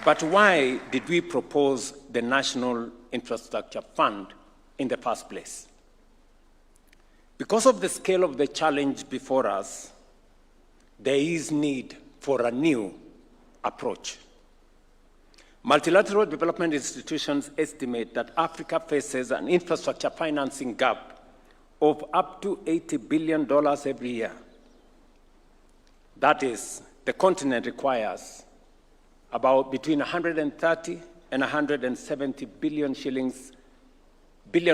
K: But why did we propose the National Infrastructure Fund in the first place? Because of the scale of the challenge before us, there is need for a new approach. Multilateral development institutions estimate that Africa faces an infrastructure financing gap of up to $80 billion every year. That is, the continent requires about between 130 and 170 billion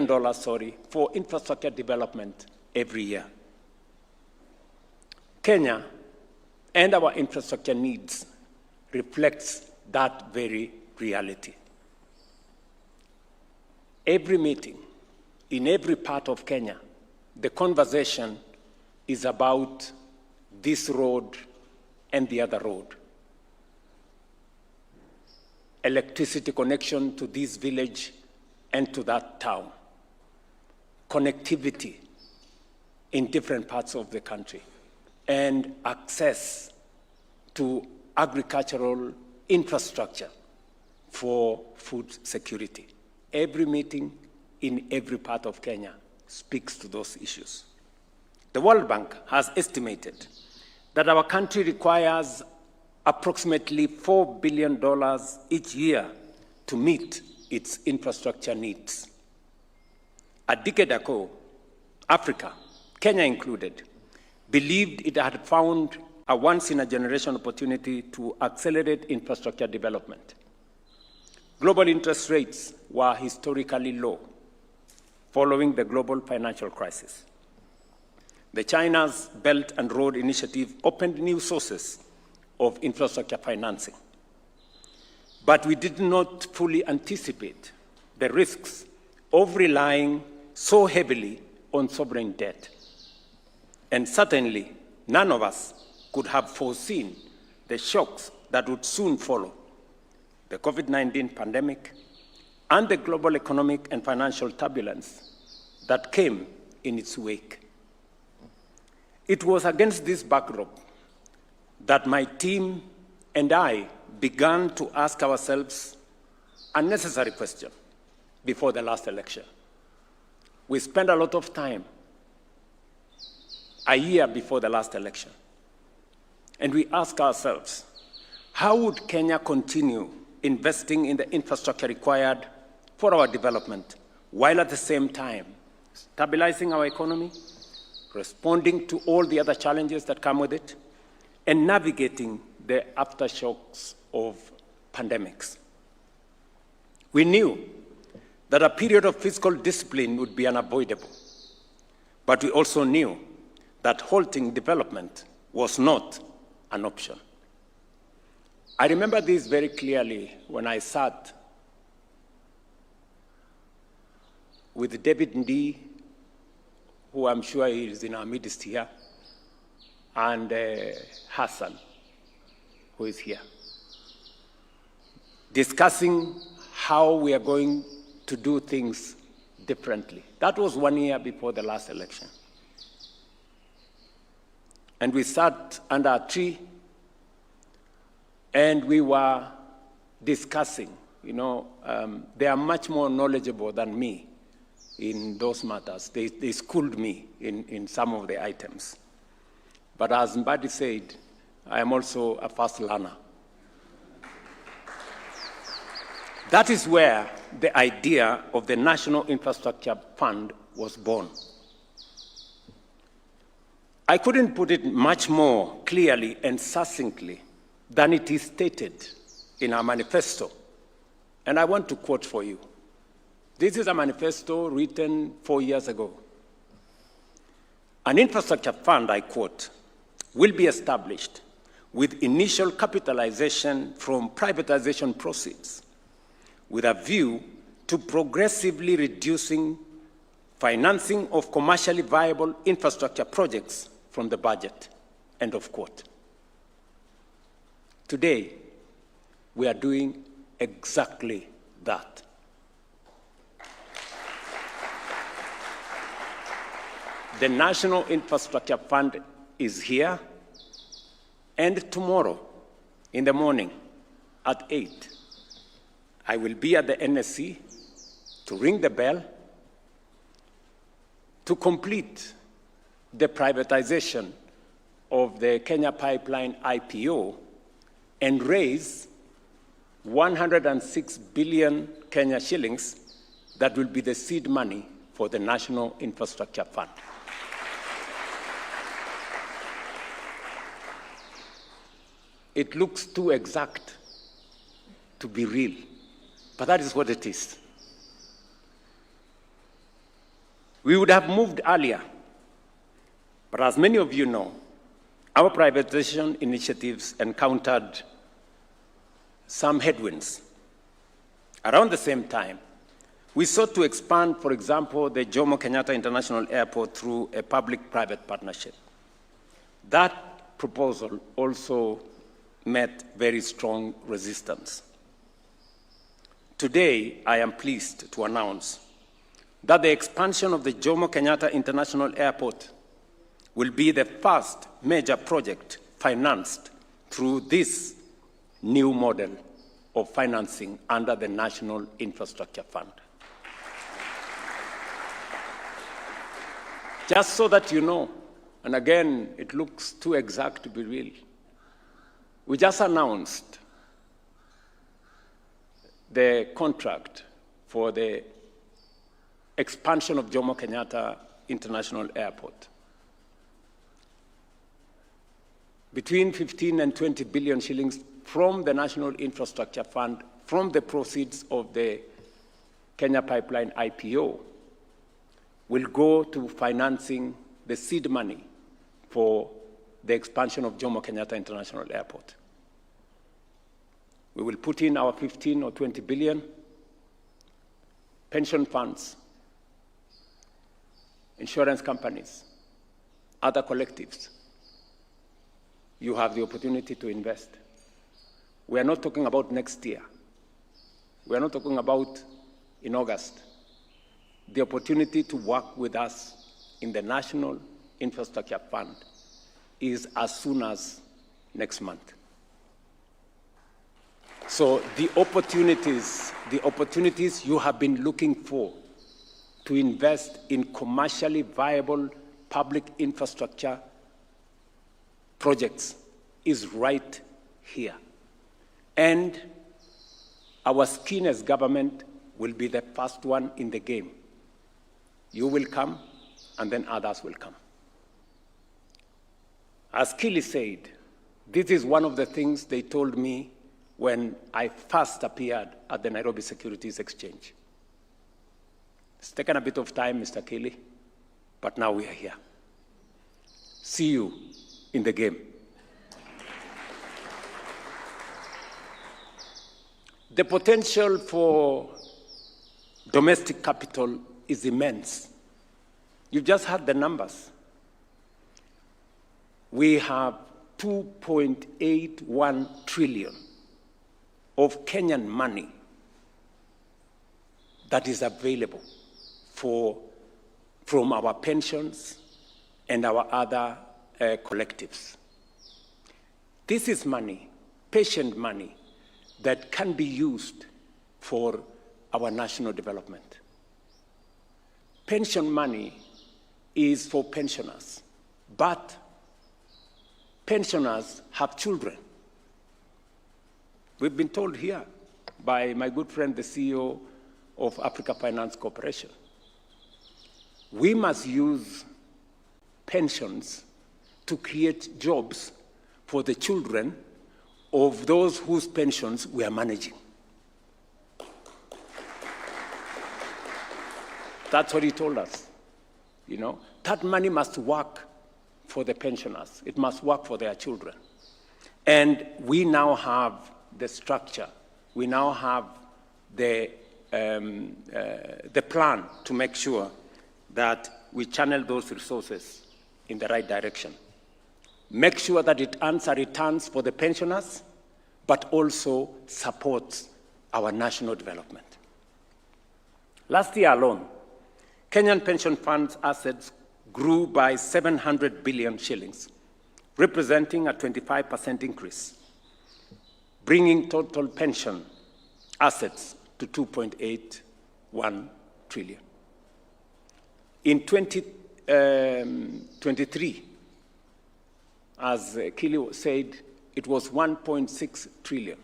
K: dollars, for infrastructure development every year. Kenya and our infrastructure needs reflects that very reality. Every meeting, in every part of Kenya, the conversation is about this road and the other road. Electricity connection to this village and to that town. Connectivity in different parts of the country. and access to agricultural infrastructure for food security. Every meeting in every part of Kenya speaks to those issues. The World Bank has estimated that our country requires approximately $4 billion each year to meet its infrastructure needs. A decade ago, Africa, Kenya included, believed it had found a once-in-a-generation opportunity to accelerate infrastructure development. Global interest rates were historically low following the global financial crisis. The China's Belt and Road Initiative opened new sources of infrastructure financing. But we did not fully anticipate the risks of relying so heavily on sovereign debt. And certainly, none of us could have foreseen the shocks that would soon follow: the COVID-19 pandemic and the global economic and financial turbulence that came in its wake. It was against this backdrop that my team and I began to ask ourselves a necessary question before the last election. We spent a lot of time a year before the last election, and we asked ourselves, how would Kenya continue investing in the infrastructure required for our development, while at the same time stabilizing our economy, responding to all the other challenges that come with it, and navigating the aftershocks of pandemics? We knew that a period of fiscal discipline would be unavoidable, but we also knew that halting development was not an option. I remember this very clearly when I sat with David Ndii, who I'm sure is in our midst here, and Hassan, who is here, discussing how we are going to do things differently. That was 1 year before the last election. And we sat under a tree and we were discussing. They are much more knowledgeable than me in those matters. They schooled me in some of the items. But as Mbadi said, I am also a fast learner. That is where the idea of the National Infrastructure Fund was born. I couldn't put it much more clearly and succinctly than it is stated in our manifesto. And I want to quote for you. This is a manifesto written 4 years ago. An infrastructure fund, I quote, will be established with initial capitalization from privatization proceeds, with a view to progressively reducing financing of commercially viable infrastructure projects from the budget, end of quote. Today, we are doing exactly that. The National Infrastructure Fund is here, and tomorrow in the morning at 8, I will be at the NSC to ring the bell to complete the privatization of the Kenya Pipeline IPO and raise 106 billion Kenya shillings that will be the seed money for the National Infrastructure Fund. It looks too exact to be real, but that is what it is. We would have moved earlier, but as many of you know, our privatization initiatives encountered some headwinds. Around the same time, we sought to expand, for example, the Jomo Kenyatta International Airport through a public-private partnership. That proposal also met very strong resistance. Today, I am pleased to announce that the expansion of the Jomo Kenyatta International Airport will be the first major project financed through this new model of financing under the National Infrastructure Fund. Just so that you know, and again, it looks too exact to be real, we just announced the contract for the expansion of Jomo Kenyatta International Airport. Between 15 and 20 billion shillings from the National Infrastructure Fund, from the proceeds of the Kenya Pipeline IPO, will go to financing the seed money for the expansion of Jomo Kenyatta International Airport. We will put in our 15 or 20 billion, pension funds, insurance companies, other collectives. You have the opportunity to invest. We are not talking about next year. We are not talking about in August. The opportunity to work with us in the National Infrastructure Fund is as soon as next month. So the opportunities you have been looking for to invest in commercially viable public infrastructure projects is right here. And our skin as government will be the first one in the game. You will come, and then others will come. As Kili said, this is one of the things they told me when I first appeared at the Nairobi Securities Exchange. It's taken a bit of time, Mr. Kili, but now we are here. See you in the game. The potential for domestic capital is immense. You've just heard the numbers. We have 2.81 trillion of Kenyan money that is available from our pensions and our other collectives. This is money, patient money, that can be used for our national development. Pension money is for pensioners, but pensioners have children. We've been told here by my good friend, the CEO of Africa Finance Corporation, we must use pensions to create jobs for the children of those whose pensions we are managing. That's what he told us. You know, that money must work for the pensioners. It must work for their children. And we now have the structure. We now have the plan to make sure that we channel those resources in the right direction. Make sure that it earns a returns for the pensioners, but also supports our national development. Last year alone, Kenyan pension funds assets grew by 700 billion shillings, representing a 25% increase, bringing total pension assets to 2.81 trillion. In 2023, as Kili said, it was 1.6 trillion.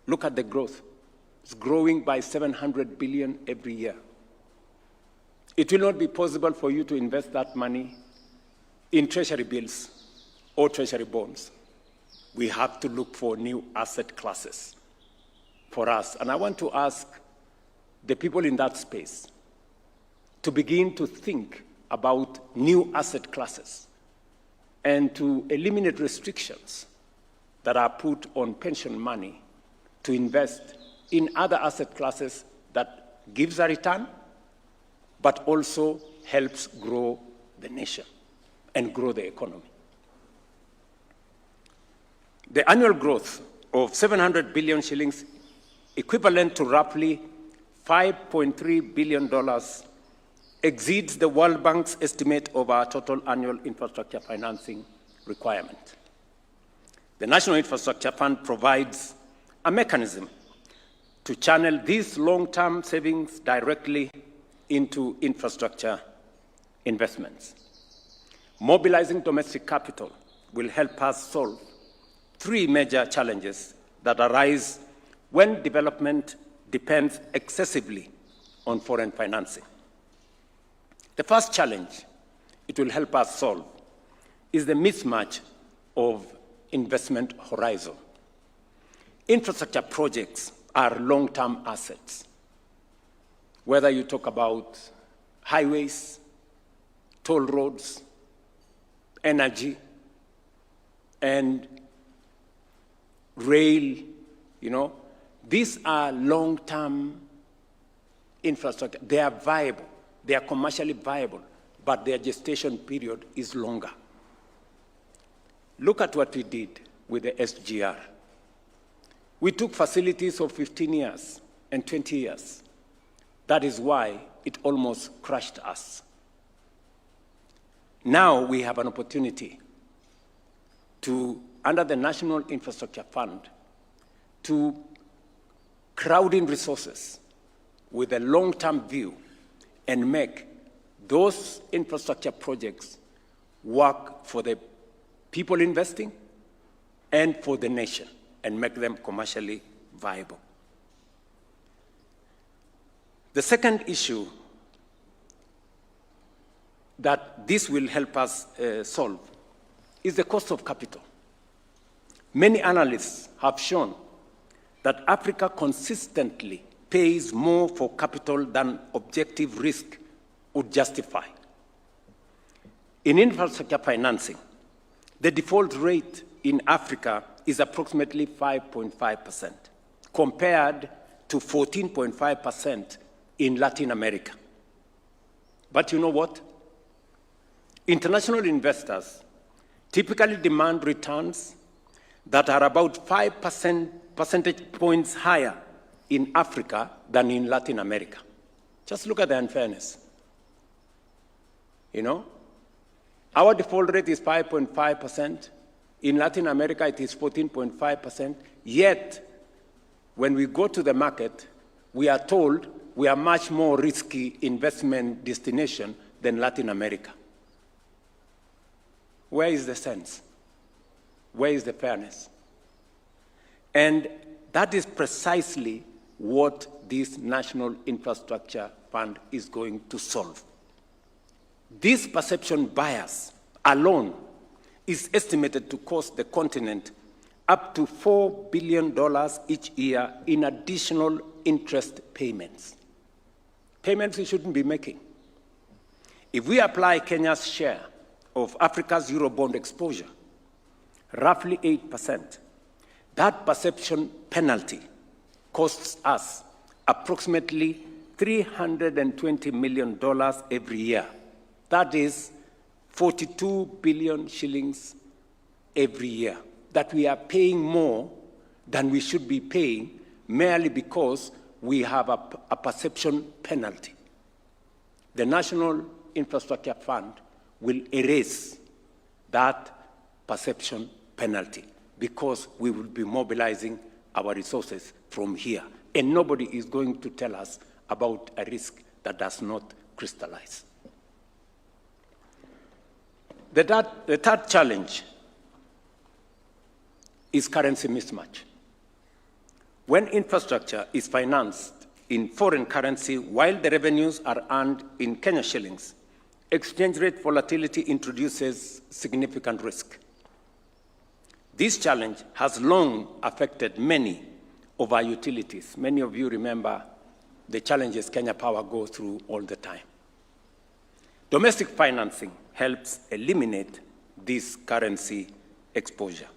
K: Look at the growth. It's growing by 700 billion every year. It will not be possible for you to invest that money in treasury bills or treasury bonds. We have to look for new asset classes for us. And I want to ask the people in that space to begin to think about new asset classes and to eliminate restrictions that are put on pension money to invest in other asset classes that gives a return, but also helps grow the nation and grow the economy. The annual growth of 700 billion shillings, equivalent to roughly $5.3 billion, exceeds the World Bank's estimate of our total annual infrastructure financing requirement. The National Infrastructure Fund provides a mechanism to channel these long-term savings directly into infrastructure investments. Mobilizing domestic capital will help us solve three major challenges that arise when development depends excessively on foreign financing. The first challenge it will help us solve is the mismatch of investment horizon. Infrastructure projects are long-term assets. Whether you talk about highways, toll roads, energy, and rail, these are long-term infrastructure. They are viable. They are commercially viable, but their gestation period is longer. Look at what we did with the SGR. We took facilities of 15 years and 20 years. That is why it almost crushed us. Now we have an opportunity to, under the National Infrastructure Fund, to crowd in resources with a long-term view and make those infrastructure projects work for the people investing and for the nation, and make them commercially viable. The second issue that this will help us solve is the cost of capital. Many analysts have shown that Africa consistently pays more for capital than objective risk would justify. In infrastructure financing, the default rate in Africa is approximately 5.5%, compared to 14.5% in Latin America. But you know what? International investors typically demand returns that are about 5 percentage points higher in Africa than in Latin America. Just look at the unfairness. Our default rate is 5.5%. In Latin America, it is 14.5%. Yet, when we go to the market, we are told we are much more risky investment destination than Latin America. Where is the sense? Where is the fairness? And that is precisely what this National Infrastructure Fund is going to solve. This perception bias alone is estimated to cost the continent up to $4 billion each year in additional interest payments. Payments we shouldn't be making. If we apply Kenya's share of Africa's Eurobond exposure, roughly 8%, that perception penalty costs us approximately $320 million every year. That is 42 billion shillings every year that we are paying more than we should be paying merely because we have a perception penalty. The National Infrastructure Fund will erase that perception penalty because we will be mobilizing our resources from here, and nobody is going to tell us about a risk that does not crystallize. The third challenge is currency mismatch. When infrastructure is financed in foreign currency while the revenues are earned in Kenya shillings, exchange rate volatility introduces significant risk. This challenge has long affected many of our utilities. Many of you remember the challenges Kenya Power goes through all the time. Domestic financing helps eliminate this currency exposure.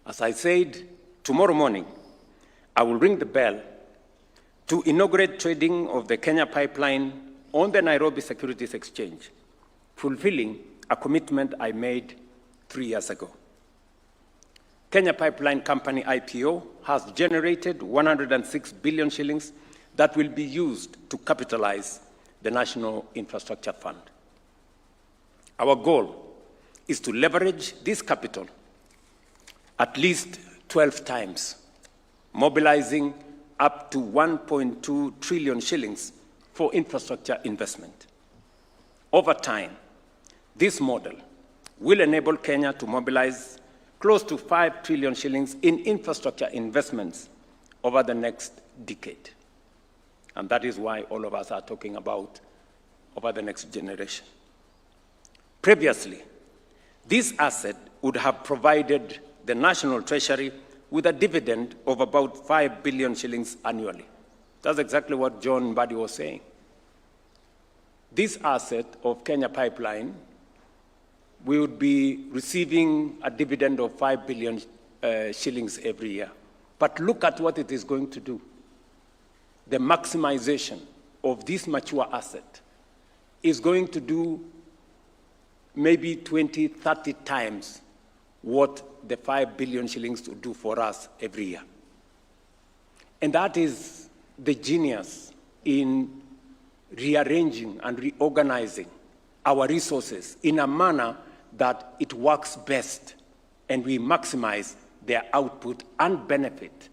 K: As I said, tomorrow morning, I will ring the bell to inaugurate trading of the Kenya pipeline on the Nairobi Securities Exchange, fulfilling a commitment I made 3 years ago. Kenya Pipeline Company IPO has generated 106 billion shillings that will be used to capitalize the National Infrastructure Fund. Our goal is to leverage this capital at least 12 times, mobilizing up to 1.2 trillion shillings for infrastructure investment. Over time, this model will enable Kenya to mobilize close to 5 trillion shillings in infrastructure investments over the next decade. And that is why all of us are talking about over the next generation. Previously, this asset would have provided the National Treasury with a dividend of about 5 billion shillings annually. That's exactly what John Mbadi was saying. This asset of Kenya Pipeline, we would be receiving a dividend of 5 billion shillings every year. But look at what it is going to do. The maximization of this mature asset is going to do maybe 20, 30 times what the 5 billion shillings would do for us every year. And that is the genius in rearranging and reorganizing our resources in a manner that it works best and we maximize their output and benefit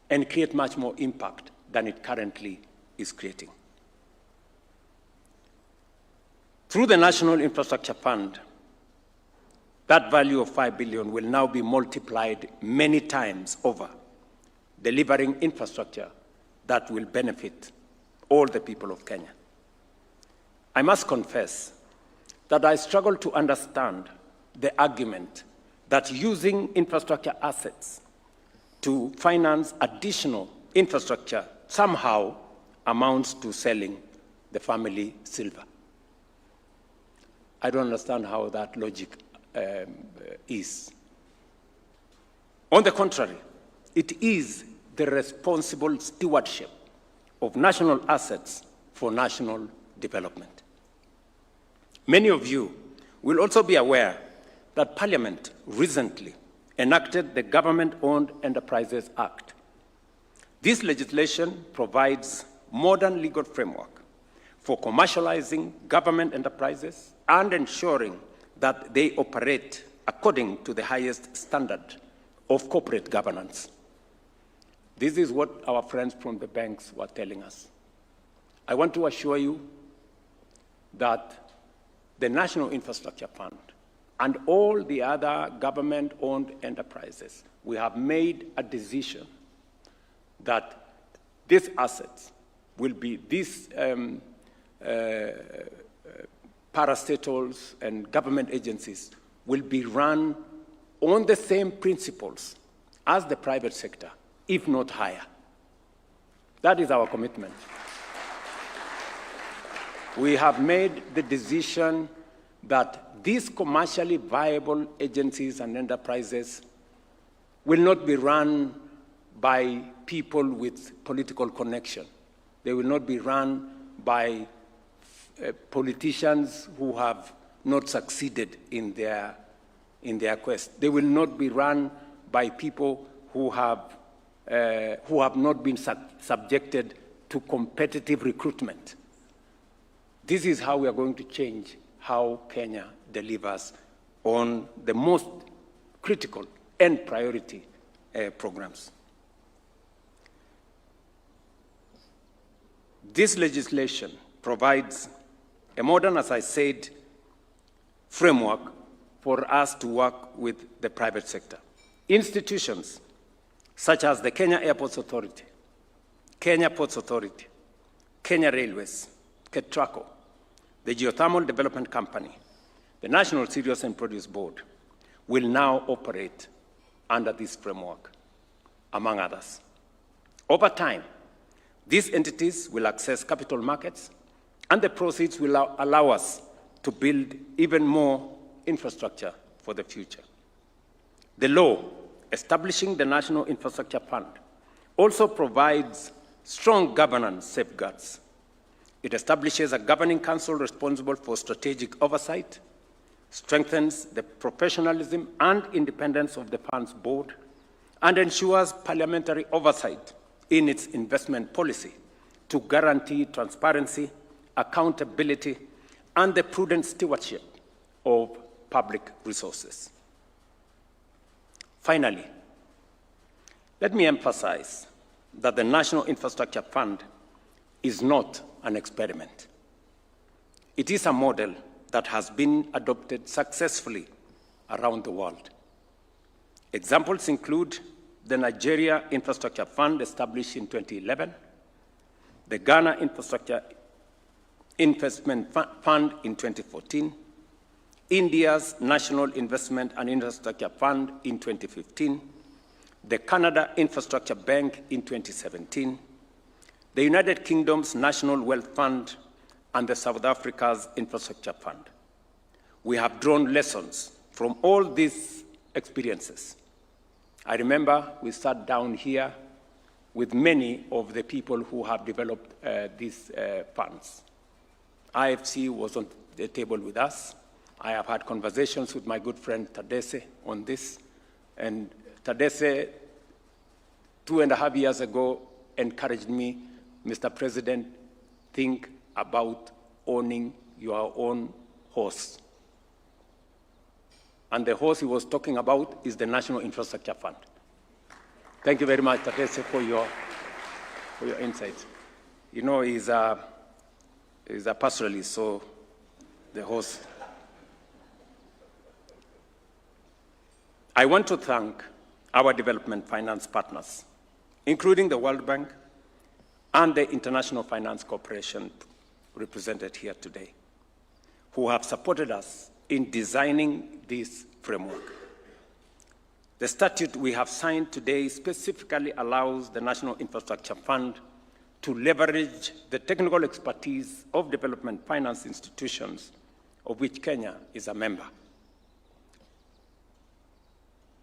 K: and create much more impact than it currently is creating. Through the National Infrastructure Fund, that value of 5 billion will now be multiplied many times over, delivering infrastructure that will benefit all the people of Kenya. I must confess that I struggle to understand the argument that using infrastructure assets to finance additional infrastructure somehow amounts to selling the family silver. I don't understand how that logic is. On the contrary, it is the responsible stewardship of national assets for national development. Many of you will also be aware that Parliament recently enacted the Government-Owned Enterprises Act. This legislation provides modern legal framework for commercializing government enterprises and ensuring that they operate according to the highest standard of corporate governance. This is what our friends from the banks were telling us. I want to assure you that the National Infrastructure Fund and all the other government-owned enterprises, we have made a decision that these assets will be, these parastatals and government agencies will be run on the same principles as the private sector, if not higher. That is our commitment. We have made the decision that these commercially viable agencies and enterprises will not be run by people with political connection. They will not be run by politicians who have not succeeded in their quest. They will not be run by people who have not been subjected to competitive recruitment. This is how we are going to change how Kenya delivers on the most critical and priority programs. This legislation provides a modern, as I said, framework for us to work with the private sector. Institutions such as the Kenya Airports Authority, Kenya Ports Authority, Kenya Railways, KETRACO, the Geothermal Development Company, the National Cereals and Produce Board, will now operate under this framework, among others. Over time, these entities will access capital markets, and the proceeds will allow us to build even more infrastructure for the future. The law establishing the National Infrastructure Fund also provides strong governance safeguards. It establishes a governing council responsible for strategic oversight, strengthens the professionalism and independence of the fund's board, and ensures parliamentary oversight in its investment policy to guarantee transparency accountability, and the prudent stewardship of public resources. Finally, let me emphasize that the National Infrastructure Fund is not an experiment. It is a model that has been adopted successfully around the world. Examples include the Nigeria Infrastructure Fund, established in 2011, the Ghana Infrastructure Investment Fund in 2014, India's National Investment and Infrastructure Fund in 2015, the Canada Infrastructure Bank in 2017, the United Kingdom's National Wealth Fund, and the South Africa's Infrastructure Fund. We have drawn lessons from all these experiences. I remember we sat down here with many of the people who have developed these funds. IFC was on the table with us. I have had conversations with my good friend Tadesse on this, and Tadesse, 2.5 years ago, encouraged me, Mr. President, think about owning your own horse. And the horse he was talking about is the National Infrastructure Fund. Thank you very much, Tadesse, for your insights. You know, he's a pastoralist, so the horse. I want to thank our development finance partners, including the World Bank and the International Finance Corporation represented here today, who have supported us in designing this framework. The statute we have signed today specifically allows the National Infrastructure Fund to leverage the technical expertise of development finance institutions, of which Kenya is a member.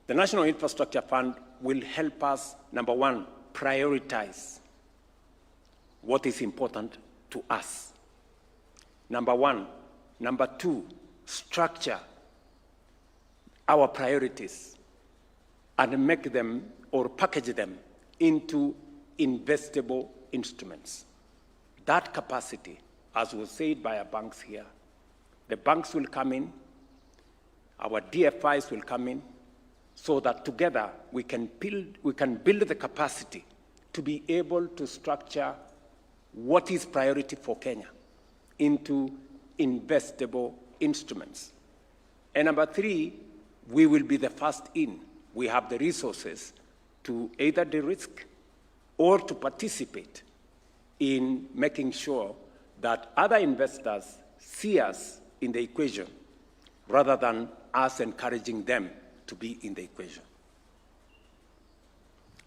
K: The National Infrastructure Fund will help us, number one, prioritize what is important to us. Number one. Number two, structure our priorities and make them or package them into investable instruments. That capacity, as was said by our banks here, the banks will come in, our DFIs will come in, so that together we can build the capacity to be able to structure what is priority for Kenya into investable instruments. And number three, we will be the first in. We have the resources to either de-risk or to participate in making sure that other investors see us in the equation rather than us encouraging them to be in the equation.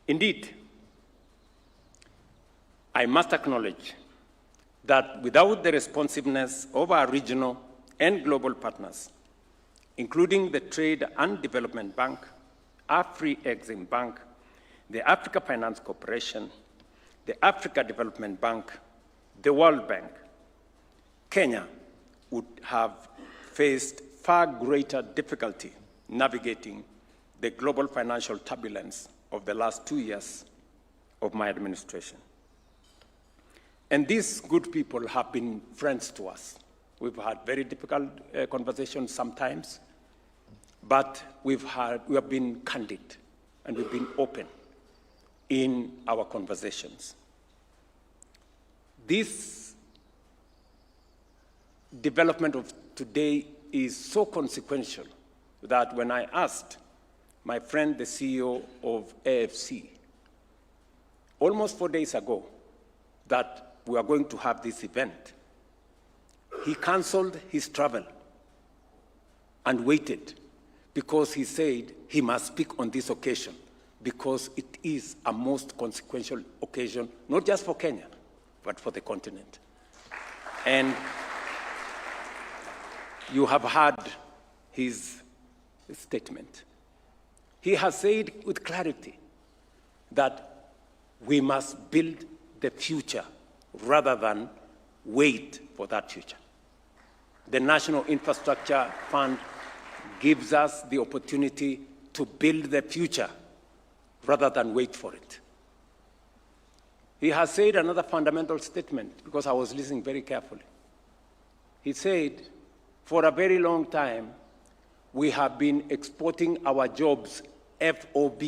K: Indeed, I must acknowledge that without the responsiveness of our regional and global partners, including the Trade and Development Bank, Afri-Exim Bank, the Africa Finance Corporation, the Africa Development Bank, the World Bank, Kenya would have faced far greater difficulty navigating the global financial turbulence of the last 2 years of my administration. And these good people have been friends to us. We've had very difficult conversations sometimes, but we have been candid and we've been open in our conversations. This development of today is so consequential that when I asked my friend, the CEO of AFC, almost 4 days ago, that we are going to have this event, he canceled his travel and waited because he said he must speak on this occasion because it is a most consequential occasion, not just for Kenya, but for the continent. And you have heard his statement. He has said with clarity that we must build the future rather than wait for that future. The National Infrastructure Fund gives us the opportunity to build the future rather than wait for it. he has said another fundamental statement, because I was listening very carefully. He said, for a very long time, we have been exporting our jobs FOB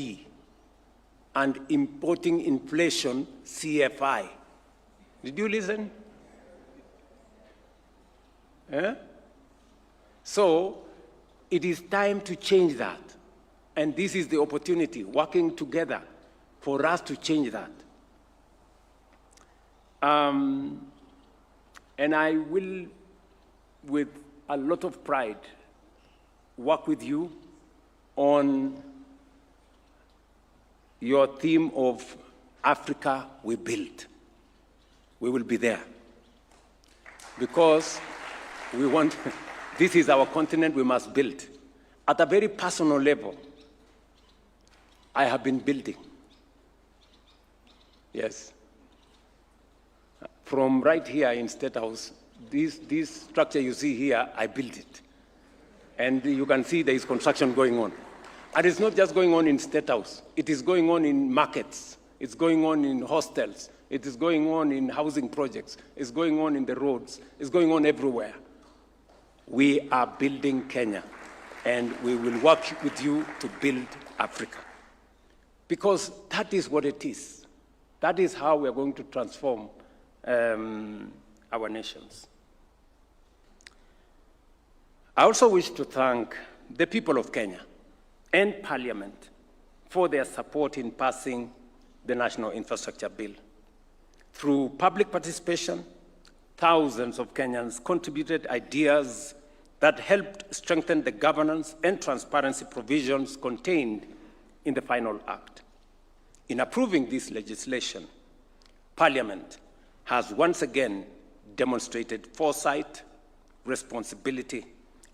K: and importing inflation CFI. Did you listen? So it is time to change that. And this is the opportunity, working together, for us to change that. And I will, with a lot of pride, work with you on your theme of Africa we build. We will be there. Because we want, this is our continent we must build. At a very personal level, I have been building. Yes. From right here in Statehouse, this structure you see here, I built it. And you can see there is construction going on. And it's not just going on in Statehouse. It is going on in markets. It's going on in hostels. It is going on in housing projects. It's going on in the roads. It's going on everywhere. We are building Kenya, and we will work with you to build Africa. Because that is what it is. That is how we are going to transform our nations. I also wish to thank the people of Kenya and Parliament for their support in passing the National Infrastructure Bill. Through public participation, thousands of Kenyans contributed ideas that helped strengthen the governance and transparency provisions contained in the final act. In approving this legislation, Parliament has once again demonstrated foresight, responsibility,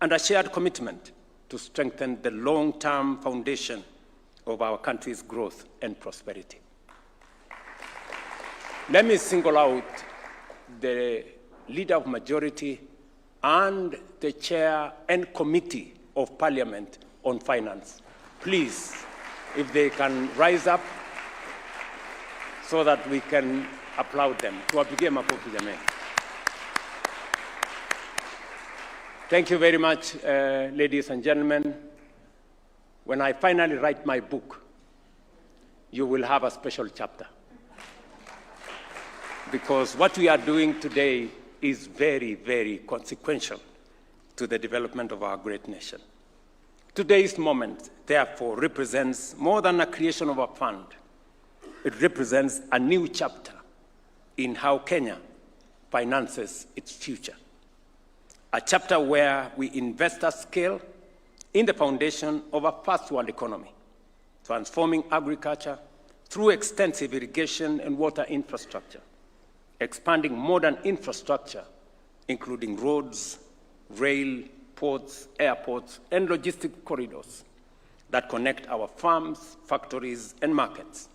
K: and a shared commitment to strengthen the long-term foundation of our country's growth and prosperity. Let me single out the Leader of Majority and the Chair and Committee of Parliament on Finance. Please, if they can rise up so that we can applaud them. Thank you very much, ladies and gentlemen. When I finally write my book, you will have a special chapter. Because what we are doing today is very, very consequential to the development of our great nation. Today's moment, therefore, represents more than a creation of a fund. It represents a new chapter in how Kenya finances its future. A chapter where we invest at scale in the foundation of a first-world economy, transforming agriculture through extensive irrigation and water infrastructure, expanding modern infrastructure, including roads, rail, ports, airports, and logistic corridors that connect our farms, factories, and markets,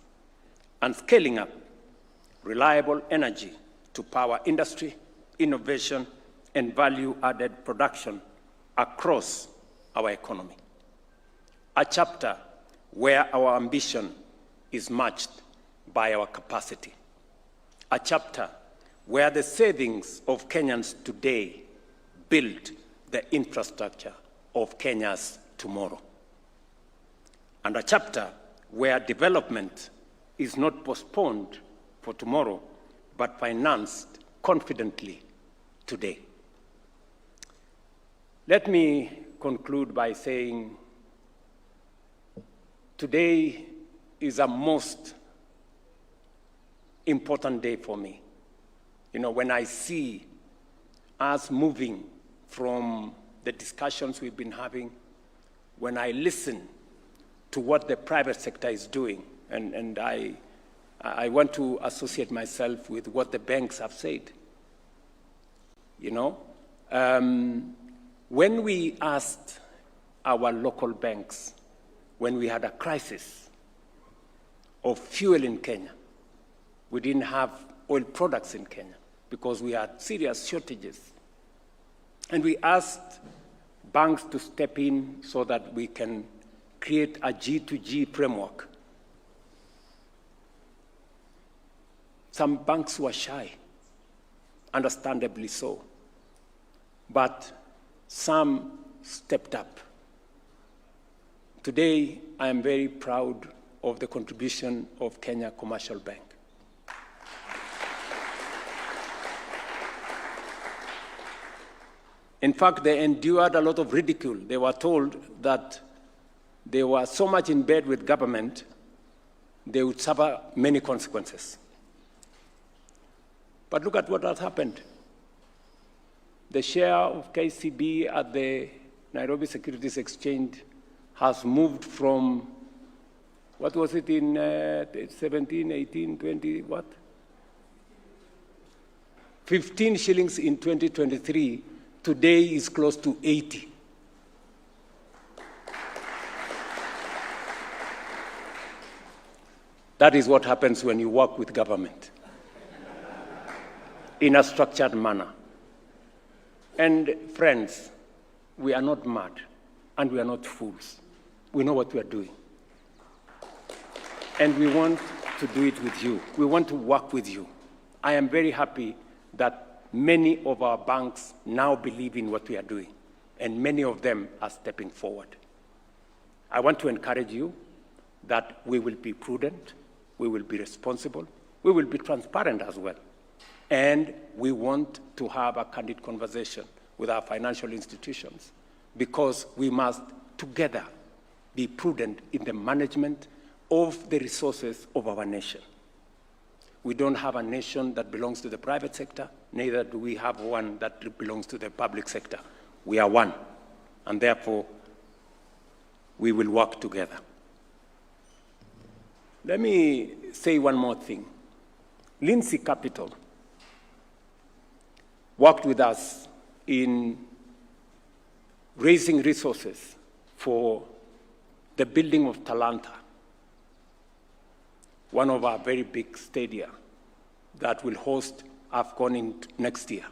K: and scaling up reliable energy to power industry, innovation, and value-added production across our economy. A chapter where our ambition is matched by our capacity. A chapter where the savings of Kenyans today build the infrastructure of Kenya's tomorrow. And a chapter where development is not postponed for tomorrow, but financed confidently today. Let me conclude by saying today is a most important day for me. You know, when I see us moving from the discussions we've been having, when I listen to what the private sector is doing, and I want to associate myself with what the banks have said. You know, when we asked our local banks, when we had a crisis of fuel in Kenya, we didn't have oil products in Kenya because we had serious shortages. And we asked banks to step in so that we can create a G2G framework. Some banks were shy, understandably so. But some stepped up. Today, I am very proud of the contribution of Kenya Commercial Bank. In fact, they endured a lot of ridicule. They were told that they were so much in bed with government, they would suffer many consequences. But look at what has happened. The share of KCB at the Nairobi Securities Exchange has moved from, what was it in 17, 18, 20, what? 15 shillings in 2023, today is close to 80. That is what happens when you work with government in a structured manner. And friends, we are not mad and we are not fools. We know what we are doing. And we want to do it with you. We want to work with you. I am very happy that many of our banks now believe in what we are doing, and many of them are stepping forward. I want to encourage you that we will be prudent, we will be responsible, we will be transparent as well. And we want to have a candid conversation with our financial institutions, because we must together be prudent in the management of the resources of our nation. We don't have a nation that belongs to the private sector, neither do we have one that belongs to the public sector. We are one, and therefore we will work together. Let me say one more thing. Lindsay Capital worked with us in raising resources for the building of Talanta, one of our very big stadia that will host AFCON next year.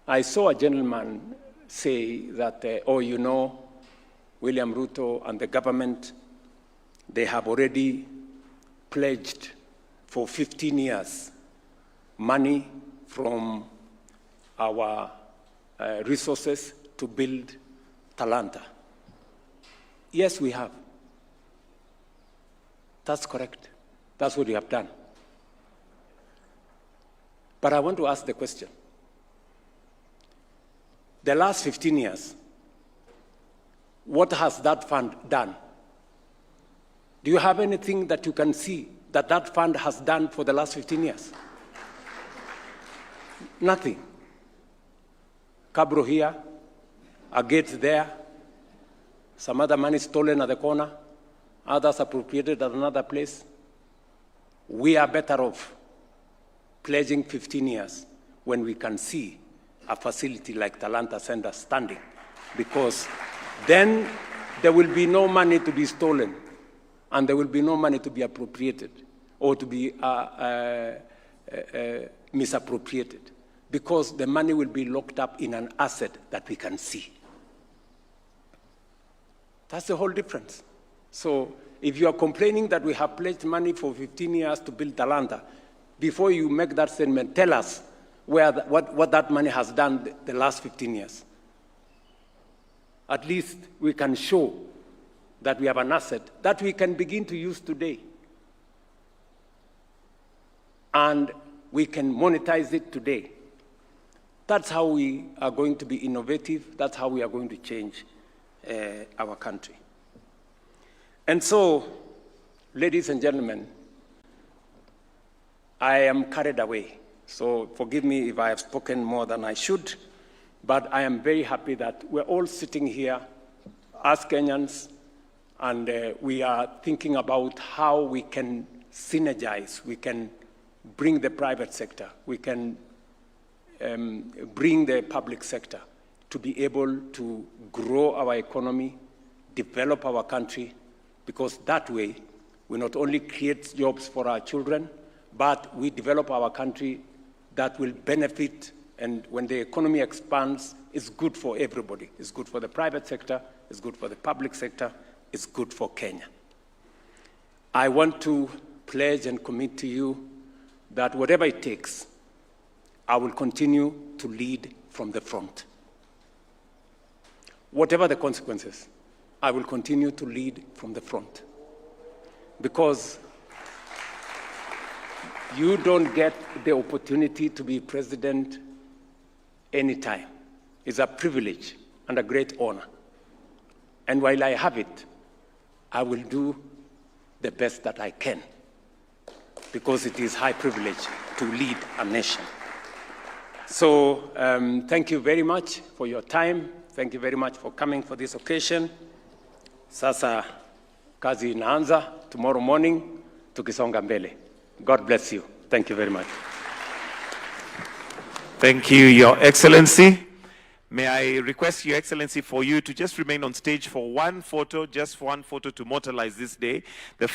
K: I saw a gentleman say that, William Ruto and the government, they have already pledged for 15 years money from our resources to build Talanta. Yes, we have. That's correct. That's what we have done. But I want to ask the question. The last 15 years, what has that fund done? Do you have anything that you can see that that fund has done for the last 15 years? Nothing. Cabro here, a gate there, some other money stolen at the corner, others appropriated at another place. We are better off pledging 15 years when we can see a facility like Talanta Center standing, because then there will be no money to be stolen and there will be no money to be appropriated or to be misappropriated, because the money will be locked up in an asset that we can see. That's the whole difference. So if you are complaining that we have pledged money for 15 years to build Talanta, before you make that statement, tell us what that money has done the last 15 years. At least we can show that we have an asset that we can begin to use today. And we can monetize it today. That's how we are going to be innovative. That's how we are going to change our country. And so, ladies and gentlemen, I am carried away. So forgive me if I have spoken more than I should, but I am very happy that we're all sitting here as Kenyans, and we are thinking about how we can synergize, we can bring the private sector, we can bring the public sector to be able to grow our economy, develop our country, because that way we not only create jobs for our children, but we develop our country that will benefit, and when the economy expands, it's good for everybody. It's good for the private sector, it's good for the public sector, it's good for Kenya. I want to pledge and commit to you that whatever it takes, I will continue to lead from the front. Whatever the consequences, I will continue to lead from the front. Because you don't get the opportunity to be president anytime. It's a privilege and a great honor. And while I have it, I will do the best that I can, because it is high privilege to lead a nation. So thank you very much for your time. Thank you very much for coming for this occasion. Sasa kazi inaanza tomorrow morning tukisonga mbele. God bless you. Thank you very much.
C: Thank you, Your Excellency. May I request, Your Excellency, for you to just remain on stage for one photo, just for one photo to immortalize this day. The